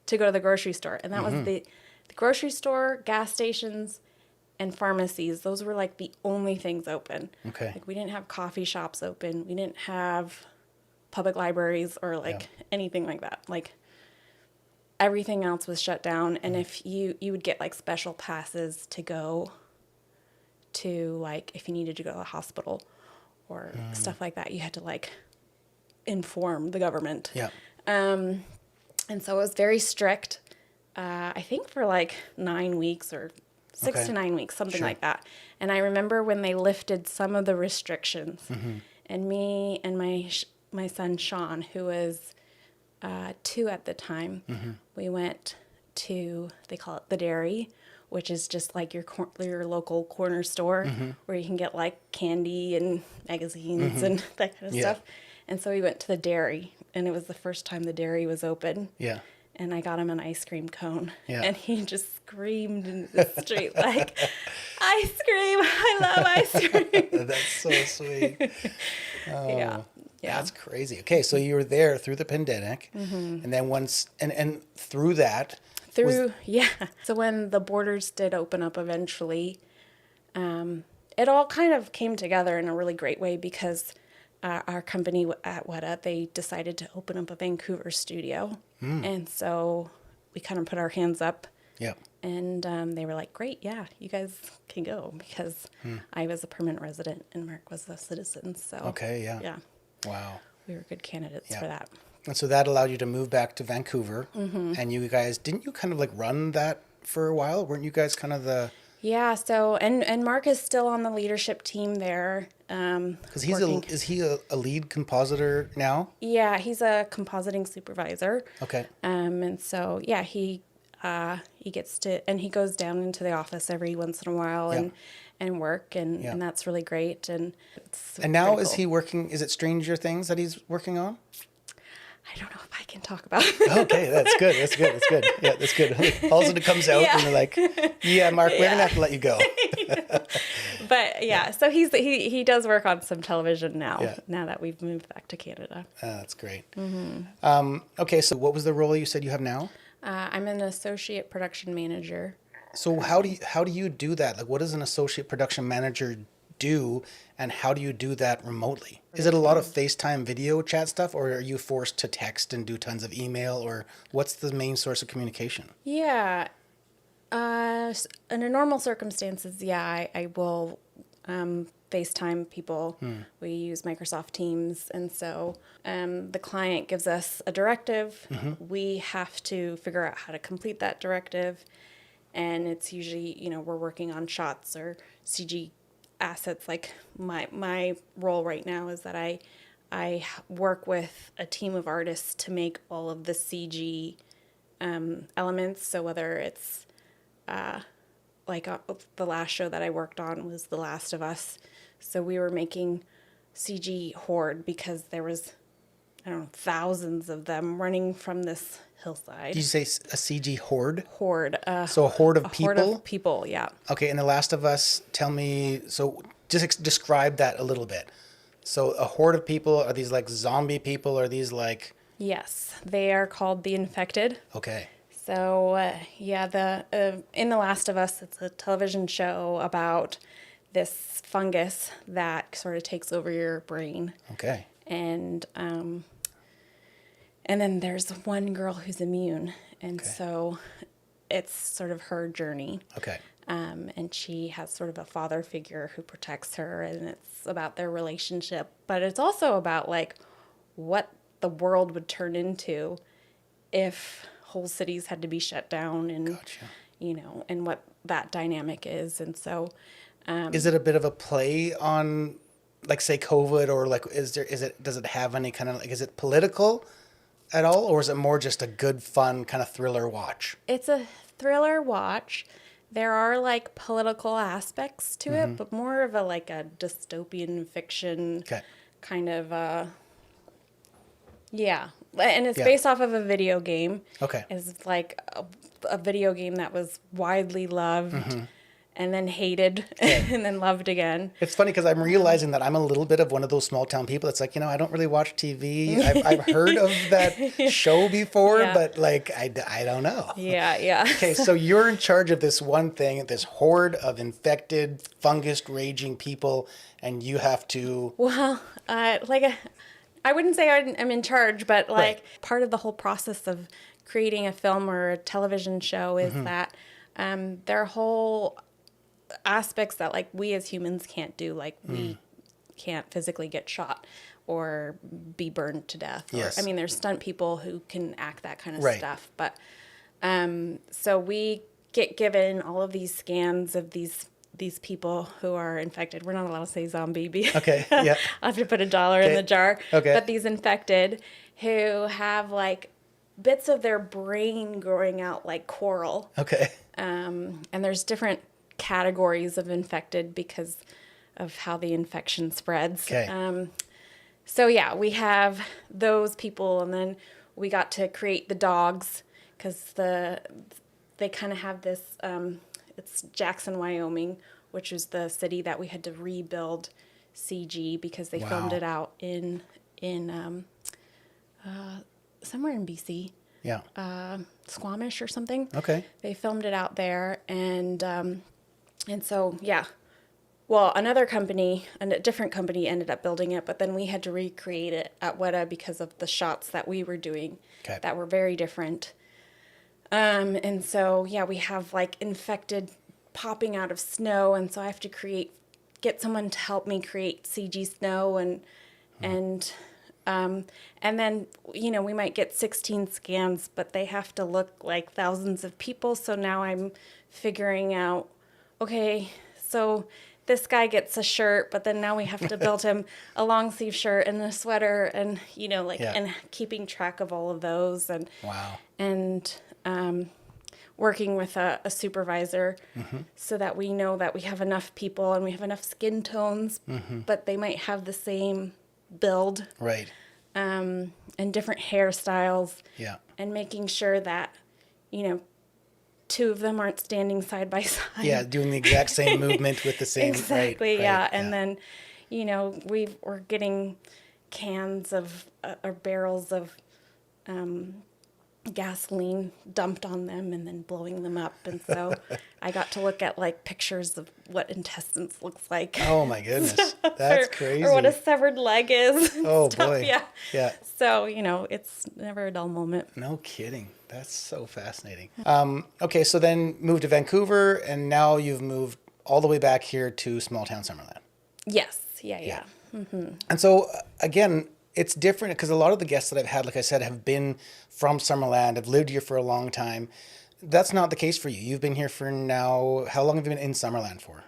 to go to the grocery store. And that was the grocery store, gas stations, and pharmacies. Those were like the only things open. Okay. Like we didn't have coffee shops open. We didn't have public libraries or anything like that. Like everything else was shut down. And if you would get like special passes to go to, like, if you needed to go to the hospital or stuff like that, you had to like inform the government. Yeah. And so it was very strict, I think for like 9 weeks or 6 to 9 weeks, something like that. And I remember when they lifted some of the restrictions, and me and my son Sean, who was 2 at the time, we went to, they call it the dairy, which is just like your local corner store where you can get like candy and magazines and that kind of stuff. And so we went to the dairy, and it was the first time the dairy was open. Yeah. And I got him an ice cream cone. Yeah. And he just screamed in the street like, ice cream, I love ice cream. That's so sweet. Oh, yeah. That's crazy. Okay, so you were there through the pandemic, and then once, and through that. So when the borders did open up eventually, it all kind of came together in a really great way because our company at Weta, they decided to open up a Vancouver studio. And so we kind of put our hands up. Yeah. And they were like, great, yeah, you guys can go, because I was a permanent resident and Mark was a citizen. So okay, yeah. Yeah. Wow. We were good candidates for that. And so that allowed you to move back to Vancouver. And you guys, didn't you kind of like run that for a while? Weren't you guys kind of the... Yeah, so, and Mark is still on the leadership team there. Because is he a lead compositor now? Yeah, he's a compositing supervisor. Okay. And so, yeah, he gets to, and he goes down into the office every once in a while and work, and that's really great. And now is he working, is it Stranger Things that he's working on? I don't know if I can talk about it. Okay, that's good. Yeah, that's good. All of a sudden it comes out and they're like, yeah, Mark, we're going to have to let you go. But yeah, so he does work on some television now, now that we've moved back to Canada. That's great. Okay, so what was the role you said you have now? I'm an associate production manager. So how do you do that? Like, what does an associate production manager do, and how do you do that remotely? Is it a lot of FaceTime video chat stuff, or are you forced to text and do tons of email, or what's the main source of communication? Yeah. Under normal circumstances, I will FaceTime people. We use Microsoft Teams, and so the client gives us a directive. We have to figure out how to complete that directive, and it's usually, we're working on shots or CG assets. Like my role right now is that I work with a team of artists to make all of the CG elements. So whether it's the last show that I worked on was The Last of Us. So we were making CG horde because there was, thousands of them running from this hillside. Did you say a CG horde? Horde. So a horde of people? Horde of people, yeah. Okay, and The Last of Us, tell me, so just describe that a little bit. So a horde of people, are these like zombie people? Are these like... Yes, they are called the Infected. Okay. So, in The Last of Us, it's a television show about this fungus that sort of takes over your brain. Okay. And then there's one girl who's immune, and so it's sort of her journey. Okay. And she has sort of a father figure who protects her, and it's about their relationship. But it's also about, like, what the world would turn into if whole cities had to be shut down, and and what that dynamic is. And so is it a bit of a play on, like, say, COVID, or like does it have any kind of, like, is it political at all, or is it more just a good fun kind of thriller watch? It's a thriller watch. There are like political aspects to it, but more of a dystopian fiction kind of And it's based off of a video game. Okay. It's like a video game that was widely loved and then hated and then loved again. It's funny because I'm realizing that I'm a little bit of one of those small town people. It's like, I don't really watch TV. I've heard of that show before, but like, I don't know. Yeah. Okay, so you're in charge of this one thing, this horde of infected, fungus raging people, and you have to... Well, I wouldn't say I'm in charge, but part of the whole process of creating a film or a television show is that there are whole aspects that like we as humans can't do. Like we can't physically get shot or be burned to death. Yes. There's stunt people who can act that kind of stuff. But so we get given all of these scans of these people who are infected. We're not allowed to say zombie. Okay, yeah. I'll have to put $1 in the jar. Okay. But these infected who have like bits of their brain growing out like coral. Okay. And there's different categories of infected because of how the infection spreads. Okay. So yeah, we have those people, and then we got to create the dogs because they kind of have this. It's Jackson, Wyoming, which is the city that we had to rebuild CG because they filmed it out in somewhere in BC. Yeah. Squamish or something. Okay. They filmed it out there, and so yeah. Well, another company, a different company ended up building it, but then we had to recreate it at Weta because of the shots that we were doing that were very different. And so, yeah, we have like infected popping out of snow. And so I have to get someone to help me create CG snow and then, we might get 16 scans, but they have to look like thousands of people. So now I'm figuring out, okay, so this guy gets a shirt, but then now we have to build him a long sleeve shirt and a sweater and, and keeping track of all of those and, working with a supervisor so that we know that we have enough people and we have enough skin tones, but they might have the same build. Right. And different hairstyles. Yeah. And making sure that, two of them aren't standing side by side. Yeah, doing the exact same movement with the same... Exactly, right. And then, we're getting cans of, or barrels of gasoline dumped on them and then blowing them up. And so I got to look at, pictures of what intestines looks like. Oh, my goodness. That's crazy. Or what a severed leg is. Oh, boy. Yeah. So, it's never a dull moment. No kidding. That's so fascinating. Okay, so then moved to Vancouver, and now you've moved all the way back here to small town Summerland. Yes. Yeah. Mm-hmm. And so, again, it's different because a lot of the guests that I've had, like I said, have been from Summerland, have lived here for a long time. That's not the case for you. You've been here for now, how long have you been in Summerland for?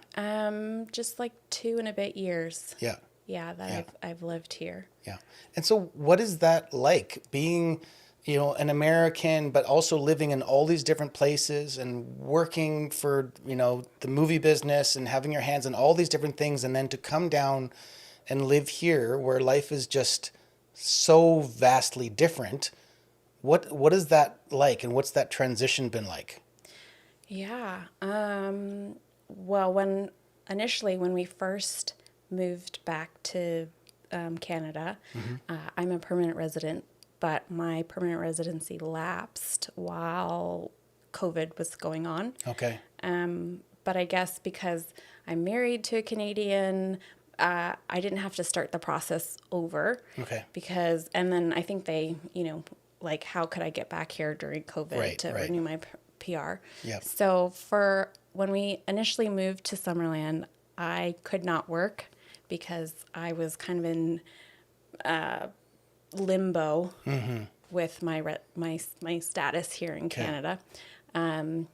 Just 2 and a bit years. Yeah. Yeah, I've lived here. Yeah. And so what is that like, being... an American, but also living in all these different places and working for, the movie business and having your hands in all these different things, and then to come down and live here where life is just so vastly different. What is that like, and what's that transition been like? Yeah. Well, when we first moved back to Canada, I'm a permanent resident. But my permanent residency lapsed while COVID was going on. Okay. But I guess because I'm married to a Canadian, I didn't have to start the process over. Okay. And then I think they, how could I get back here during COVID to renew my PR? Yep. So when we initially moved to Summerland, I could not work because I was kind of in... limbo with my status here in Canada. And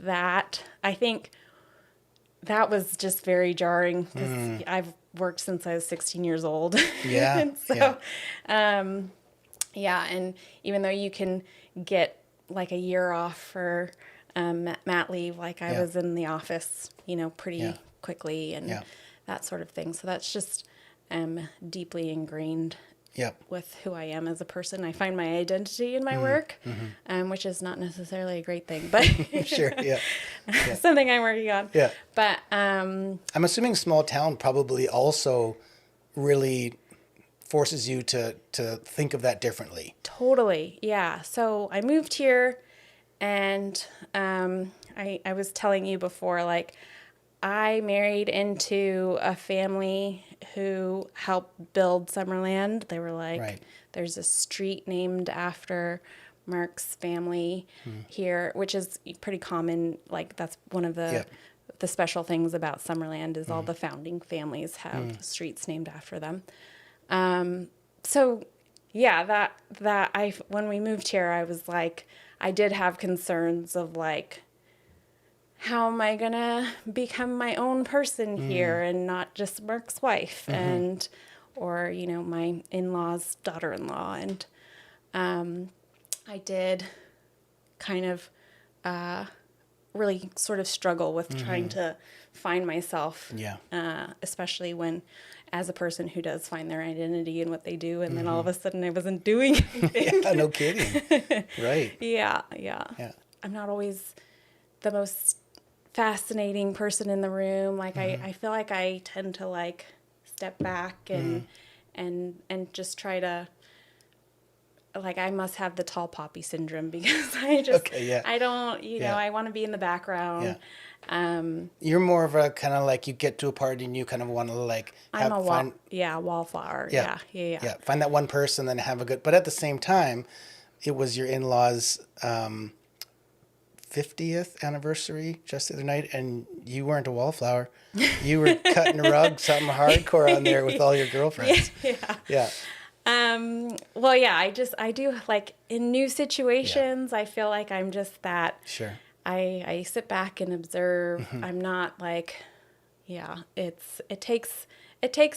that, I think that was just very jarring because I've worked since I was 16 years old. Yeah. And so, and even though you can get a year off for mat leave, I was in the office, pretty quickly and that sort of thing. So that's just deeply ingrained with who I am as a person. I find my identity in my work, which is not necessarily a great thing, but sure, something I'm working on. Yeah. But I'm assuming small town probably also really forces you to think of that differently. Totally, yeah. So I moved here, and I was telling you before, like, I married into a family who helped build Summerland. They were like, there's a street named after Mark's family here, which is pretty common. Like, that's one of the special things about Summerland is all the founding families have streets named after them. So yeah, when we moved here, I was like, I did have concerns of like, how am I gonna become my own person here and not just Mark's wife or my in-laws' daughter-in-law. And I did kind of really sort of struggle with trying to find myself, especially when, as a person who does find their identity in what they do, and then all of a sudden I wasn't doing anything. Yeah, no kidding. Right. Yeah. I'm not always the most fascinating person in the room. Like I feel like I tend to like step back and just try to, like, I must have the tall poppy syndrome because I just, I don't, I want to be in the background. You're more of a kind of like, you get to a party and you kind of want to like wallflower. Yeah. Find that one person, then have a good, but at the same time, it was your in-laws' 50th anniversary just the other night, and you weren't a wallflower. You were cutting a rug, something hardcore on there with all your girlfriends. Yeah. Well, yeah, I do like in new situations, I feel like I'm just that. Sure. I sit back and observe. I'm not like, it takes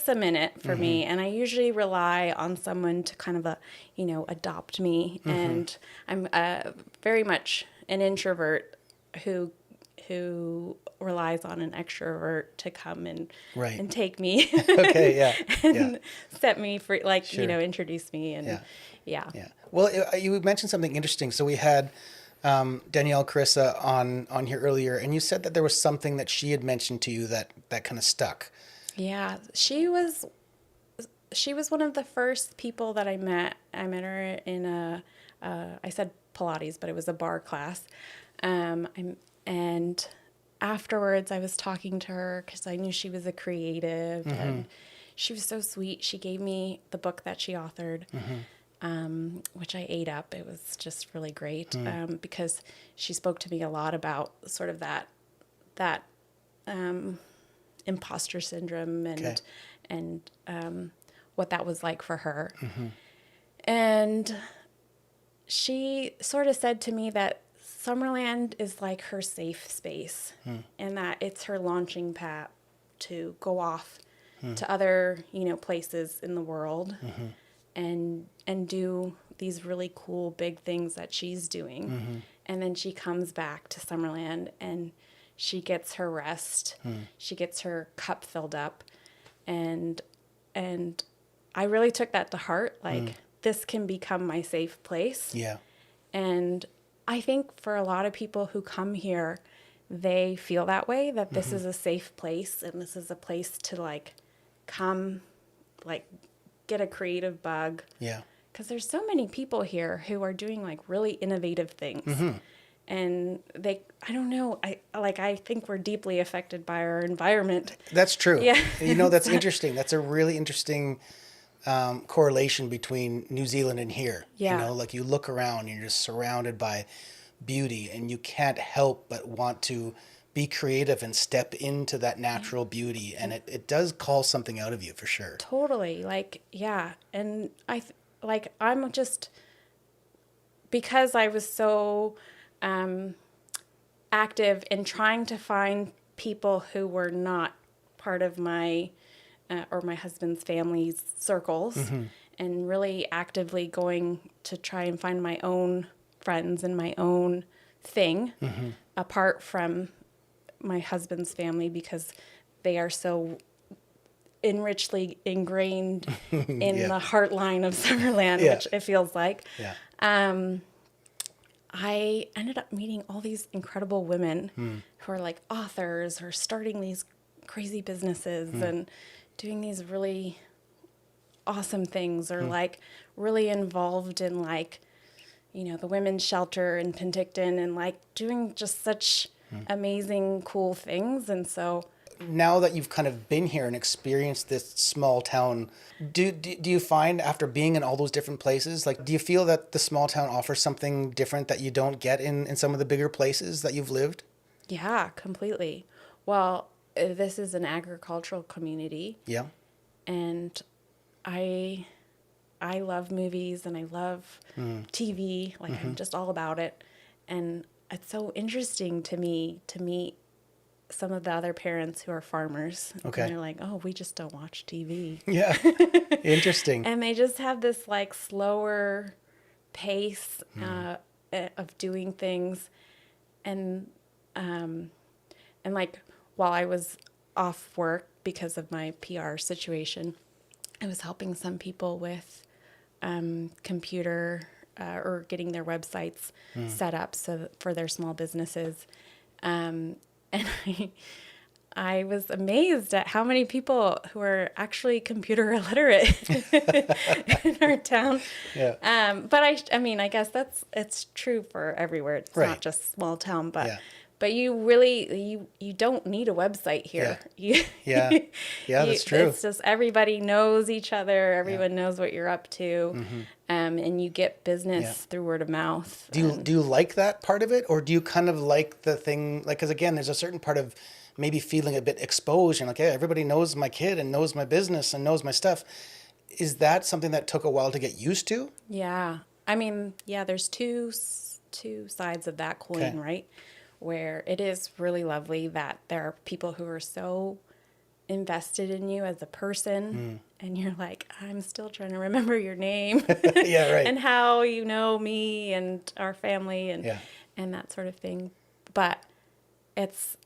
a minute for me, and I usually rely on someone to kind of adopt me. And I'm very much an introvert who relies on an extrovert to come and take me. And set me free, like, introduce me and Well, you mentioned something interesting. So we had Danielle Carissa on here earlier, and you said that there was something that she had mentioned to you that kind of stuck. Yeah, she was one of the first people that I met. I met her in I said Pilates, but it was a bar class. And afterwards I was talking to her because I knew she was a creative, and she was so sweet. She gave me the book that she authored, which I ate up. It was just really great because she spoke to me a lot about sort of that imposter syndrome and what that was like for her. And she sort of said to me that Summerland is like her safe space, and that it's her launching pad to go off to other, places in the world and do these really cool big things that she's doing. And then she comes back to Summerland and she gets her rest. She gets her cup filled up. And I really took that to heart. Like, this can become my safe place. Yeah. And I think for a lot of people who come here, they feel that way, that this is a safe place and this is a place to like come, like get a creative bug. Yeah. Because there's so many people here who are doing like really innovative things. And I don't know, I think we're deeply affected by our environment. That's true. Yeah. That's interesting. That's a really interesting correlation between New Zealand and here. Yeah. Like you look around and you're just surrounded by beauty, and you can't help but want to be creative and step into that natural beauty. And it does call something out of you for sure. Totally. Like, yeah. And I'm just, because I was so active in trying to find people who were not part of my or my husband's family's circles, and really actively going to try and find my own friends and my own thing apart from my husband's family, because they are so richly ingrained in the heartline of Summerland, which it feels like. Yeah. I ended up meeting all these incredible women who are like authors or starting these crazy businesses and doing these really awesome things, or like really involved in like, you know, the women's shelter in Penticton, and like doing just such amazing, cool things. And so now that you've kind of been here and experienced this small town, do you find after being in all those different places, like, do you feel that the small town offers something different that you don't get in some of the bigger places that you've lived? Yeah, completely. Well, this is an agricultural community. Yeah. And I love movies and I love TV. Like, I'm just all about it. And it's so interesting to me to meet some of the other parents who are farmers. Okay. And they're like, oh, we just don't watch TV. Yeah. Interesting. And they just have this like slower pace of doing things. And like, while I was off work because of my PR situation, I was helping some people with computer or getting their websites set up for their small businesses. And I was amazed at how many people who are actually computer illiterate in our town. Yeah. But I mean, I guess it's true for everywhere. It's not just small town, but you really, you don't need a website here. Yeah, that's true. It's just everybody knows each other. Everyone knows what you're up to. And you get business through word of mouth. Do you like that part of it? Or do you kind of like the thing, like, because again, there's a certain part of maybe feeling a bit exposed and like, hey, everybody knows my kid and knows my business and knows my stuff. Is that something that took a while to get used to? Yeah. I mean, there's two sides of that coin, right? Where it is really lovely that there are people who are so invested in you as a person, and you're like, I'm still trying to remember your name. Yeah, right. And how you know me and our family and that sort of thing. But it's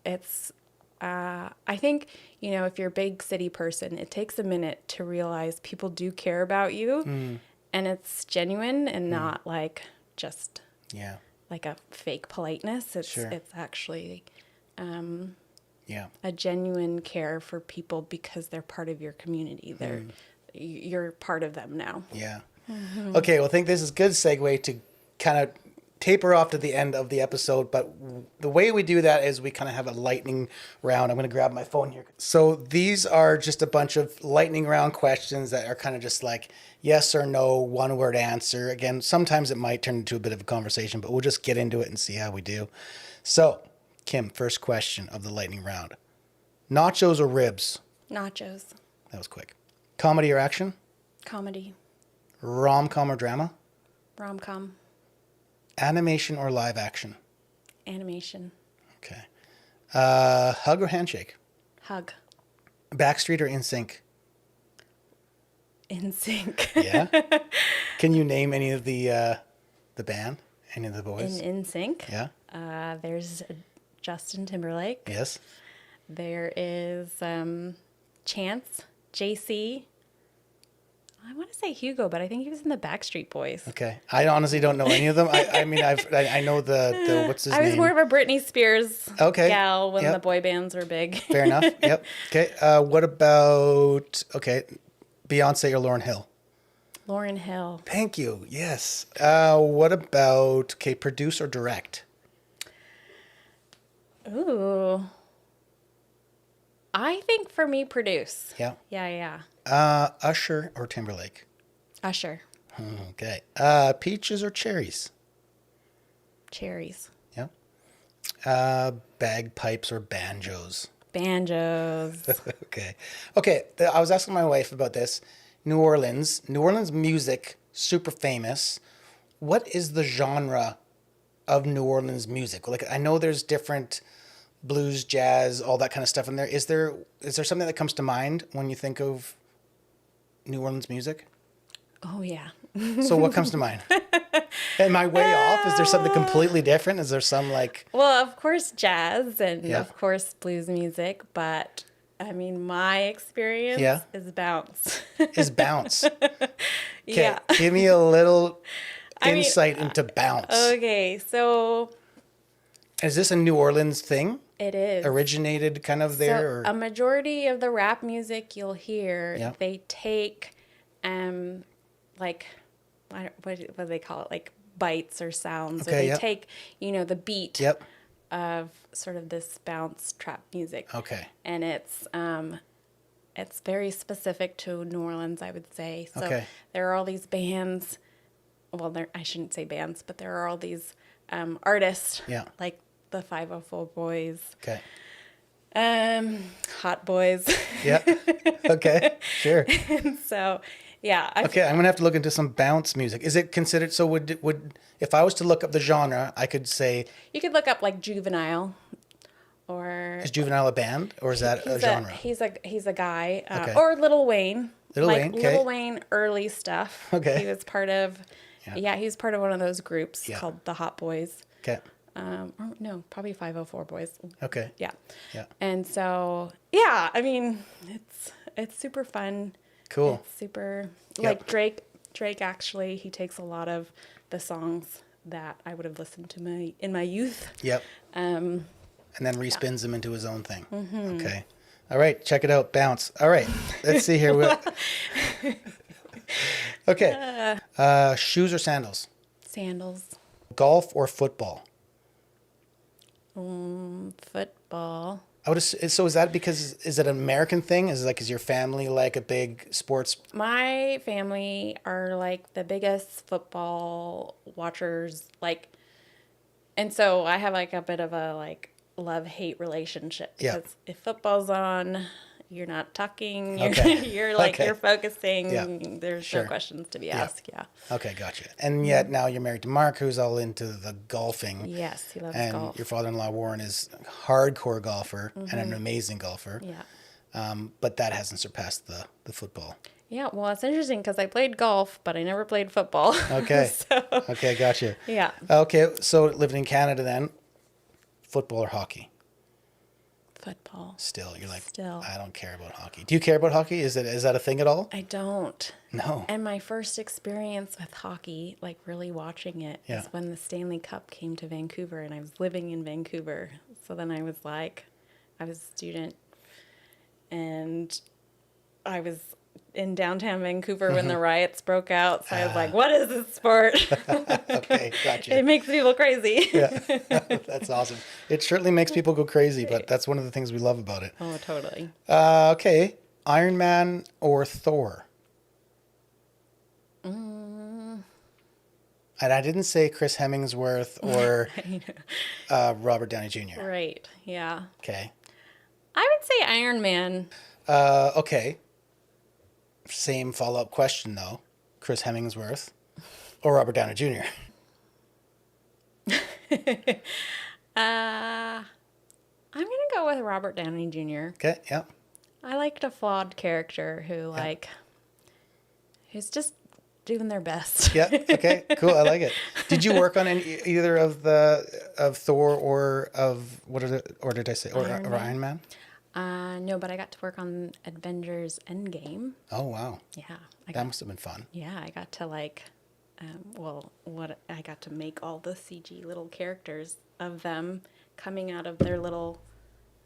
I think, you know, if you're a big city person, it takes a minute to realize people do care about you, and it's genuine and not like just like a fake politeness. It's actually a genuine care for people because they're part of your community. You're part of them now. Yeah. Okay, well, I think this is a good segue to kind of taper off to the end of the episode, but the way we do that is we kind of have a lightning round. I'm going to grab my phone here. So these are just a bunch of lightning round questions that are kind of just like yes or no, one word answer. Again, sometimes it might turn into a bit of a conversation, but we'll just get into it and see how we do. So, Kim, first question of the lightning round. Nachos or ribs? Nachos. That was quick. Comedy or action? Comedy. Rom-com or drama? Rom-com. Animation or live action? Animation. Okay. Hug or handshake? Hug. Backstreet or NSYNC? NSYNC. Yeah. Can you name any of the band? Any of the boys? In NSYNC? Yeah. There's Justin Timberlake. Yes. There is Chance, JC. I want to say Hugo, but I think he was in the Backstreet Boys. Okay. I honestly don't know any of them. I mean, I know the what's his name? I was more of a Britney Spears gal when the boy bands were big. Fair enough. Yep. Okay. What about, Beyonce or Lauryn Hill? Lauryn Hill. Thank you. Yes. What about, produce or direct? Ooh. I think for me, produce. Yeah. Yeah. Usher or Timberlake? Usher. Okay. Peaches or cherries? Cherries. Yeah. Bagpipes or banjos? Banjos. Okay. I was asking my wife about this. New Orleans music, super famous. What is the genre of New Orleans music? Like, I know there's different blues, jazz, all that kind of stuff in there. Is there something that comes to mind when you think of New Orleans music? Oh, yeah. So what comes to mind? Am I way off? Is there something completely different? Is there some like... Well, of course, jazz and of course, blues music. But I mean, my experience is bounce. Is bounce. Okay, Yeah. give me a little insight into bounce. Okay, so... Is this a New Orleans thing? It is. Originated kind of there? So or? a majority of the rap music you'll hear, they take, like, what do they call it? Like bites or sounds. Okay, or they take, the beat Yep. of sort of this bounce trap music. Okay. And it's very specific to New Orleans, I would say. So there are all these bands. Well, I shouldn't say bands, but there are all these artists. Yeah. Like the 504 Boys. Okay. Hot Boys. Yeah. Okay. Sure. And so, yeah. Okay, I'm gonna have to look into some bounce music. Is it considered? So would if I was to look up the genre, I could say you could look up like Juvenile, or is Juvenile a band or is that a genre? He's a guy, or Lil Wayne. Lil Wayne. Okay. Lil Wayne early stuff. Okay. He was part of. Yeah, he was part of one of those groups called the Hot Boys. Okay. Or no, probably 504 Boys. Okay. Yeah. Yeah. And so, yeah, I mean, it's super fun. Cool. It's super like Drake actually, he takes a lot of the songs that I would have listened to in my youth. Yep. And then respins them into his own thing. Mm-hmm. Okay. All right, check it out. Bounce. All right. Let's see here. Okay. Shoes or sandals? Sandals. Golf or football? Football. So is that because, is it an American thing? Is your family like a big sports? My family are like the biggest football watchers, and so I have like a bit of a love-hate relationship because if football's on, you're not talking. You're you're focusing. Yeah. There's no questions to be asked. Yeah. Okay, gotcha. And yet now you're married to Mark, who's all into the golfing. Yes, he loves golf. And your father-in-law Warren is a hardcore golfer and an amazing golfer. Yeah. But that hasn't surpassed the football. Yeah, well, it's interesting because I played golf, but I never played football. Okay. Okay, gotcha. Yeah. Okay, so living in Canada then, football or hockey? Football. Still, you're like, I don't care about hockey. Do you care about hockey? Is that a thing at all? I don't. No. And my first experience with hockey, really watching it, is when the Stanley Cup came to Vancouver, and I was living in Vancouver. So then I was a student, and I was in downtown Vancouver when the riots broke out. So I was like, what is this sport? Okay, gotcha. It makes people crazy. Yeah, that's awesome. It certainly makes people go crazy, but that's one of the things we love about it. Oh, totally. Okay, Iron Man or Thor? And I didn't say Chris Hemsworth or Robert Downey Jr. Right, yeah. Okay. I would say Iron Man. Okay. Same follow-up question, though. Chris Hemsworth or Robert Downey Jr.? I'm going to go with Robert Downey Jr. Okay, yeah. I liked a flawed character who, who's just doing their best. Yeah, okay, cool. I like it. Did you work on either of Thor or of, what is it, or did I say, or Iron Man? No, but I got to work on Avengers Endgame. Oh, wow. Yeah. That must have been fun. Yeah, I got to I got to make all the CG little characters of them coming out of their little,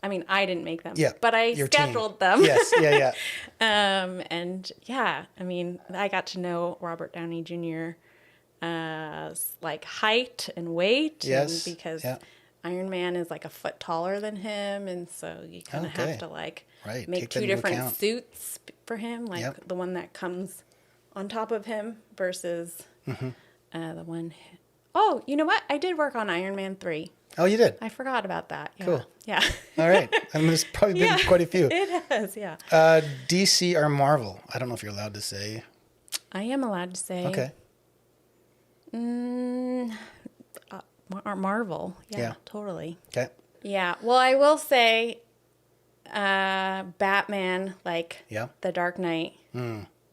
I didn't make them, but I scheduled them. Yes, yeah. And yeah, I got to know Robert Downey Jr. Height and weight. Yes. And because Iron Man is a foot taller than him, and so you kind of have to make two different suits for him, the one that comes on top of him versus the one. Oh, you know what? I did work on Iron Man 3. Oh, you did? I forgot about that. Yeah. Cool. Yeah. All right. There's probably been quite a few. It has, yeah. DC or Marvel? I don't know if you're allowed to say. I am allowed to say. Okay. Marvel. Yeah, totally. Okay. Yeah. Well, I will say Batman, The Dark Knight.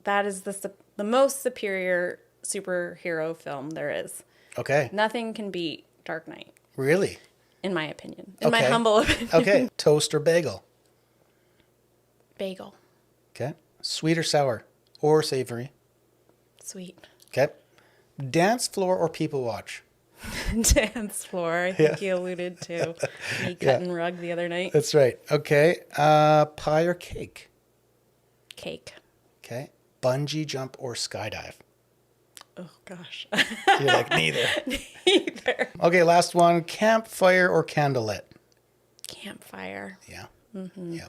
That is the most superior superhero film there is. Okay. Nothing can beat Dark Knight. Really? In my opinion. In my humble opinion. Okay. Toast or bagel? Bagel. Okay. Sweet or sour or savory? Sweet. Okay. Dance floor or people watch? Dance floor. I think you alluded to me cutting rug the other night. That's right. Okay. Pie or cake? Cake. Okay. Bungee jump or skydive? Oh, gosh. You're like, neither. Neither. Okay, last one. Campfire or candlelit? Campfire. Yeah. Mm-hmm. Yeah.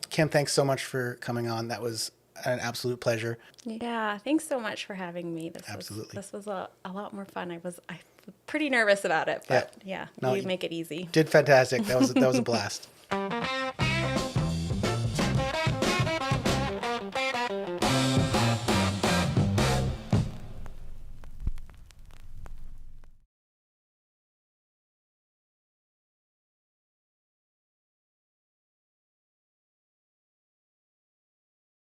Kim, thanks so much for coming on. That was an absolute pleasure. Yeah, thanks so much for having me. Absolutely. This was a lot more fun. I'm pretty nervous about it, but you make it easy. Did fantastic. That was a blast.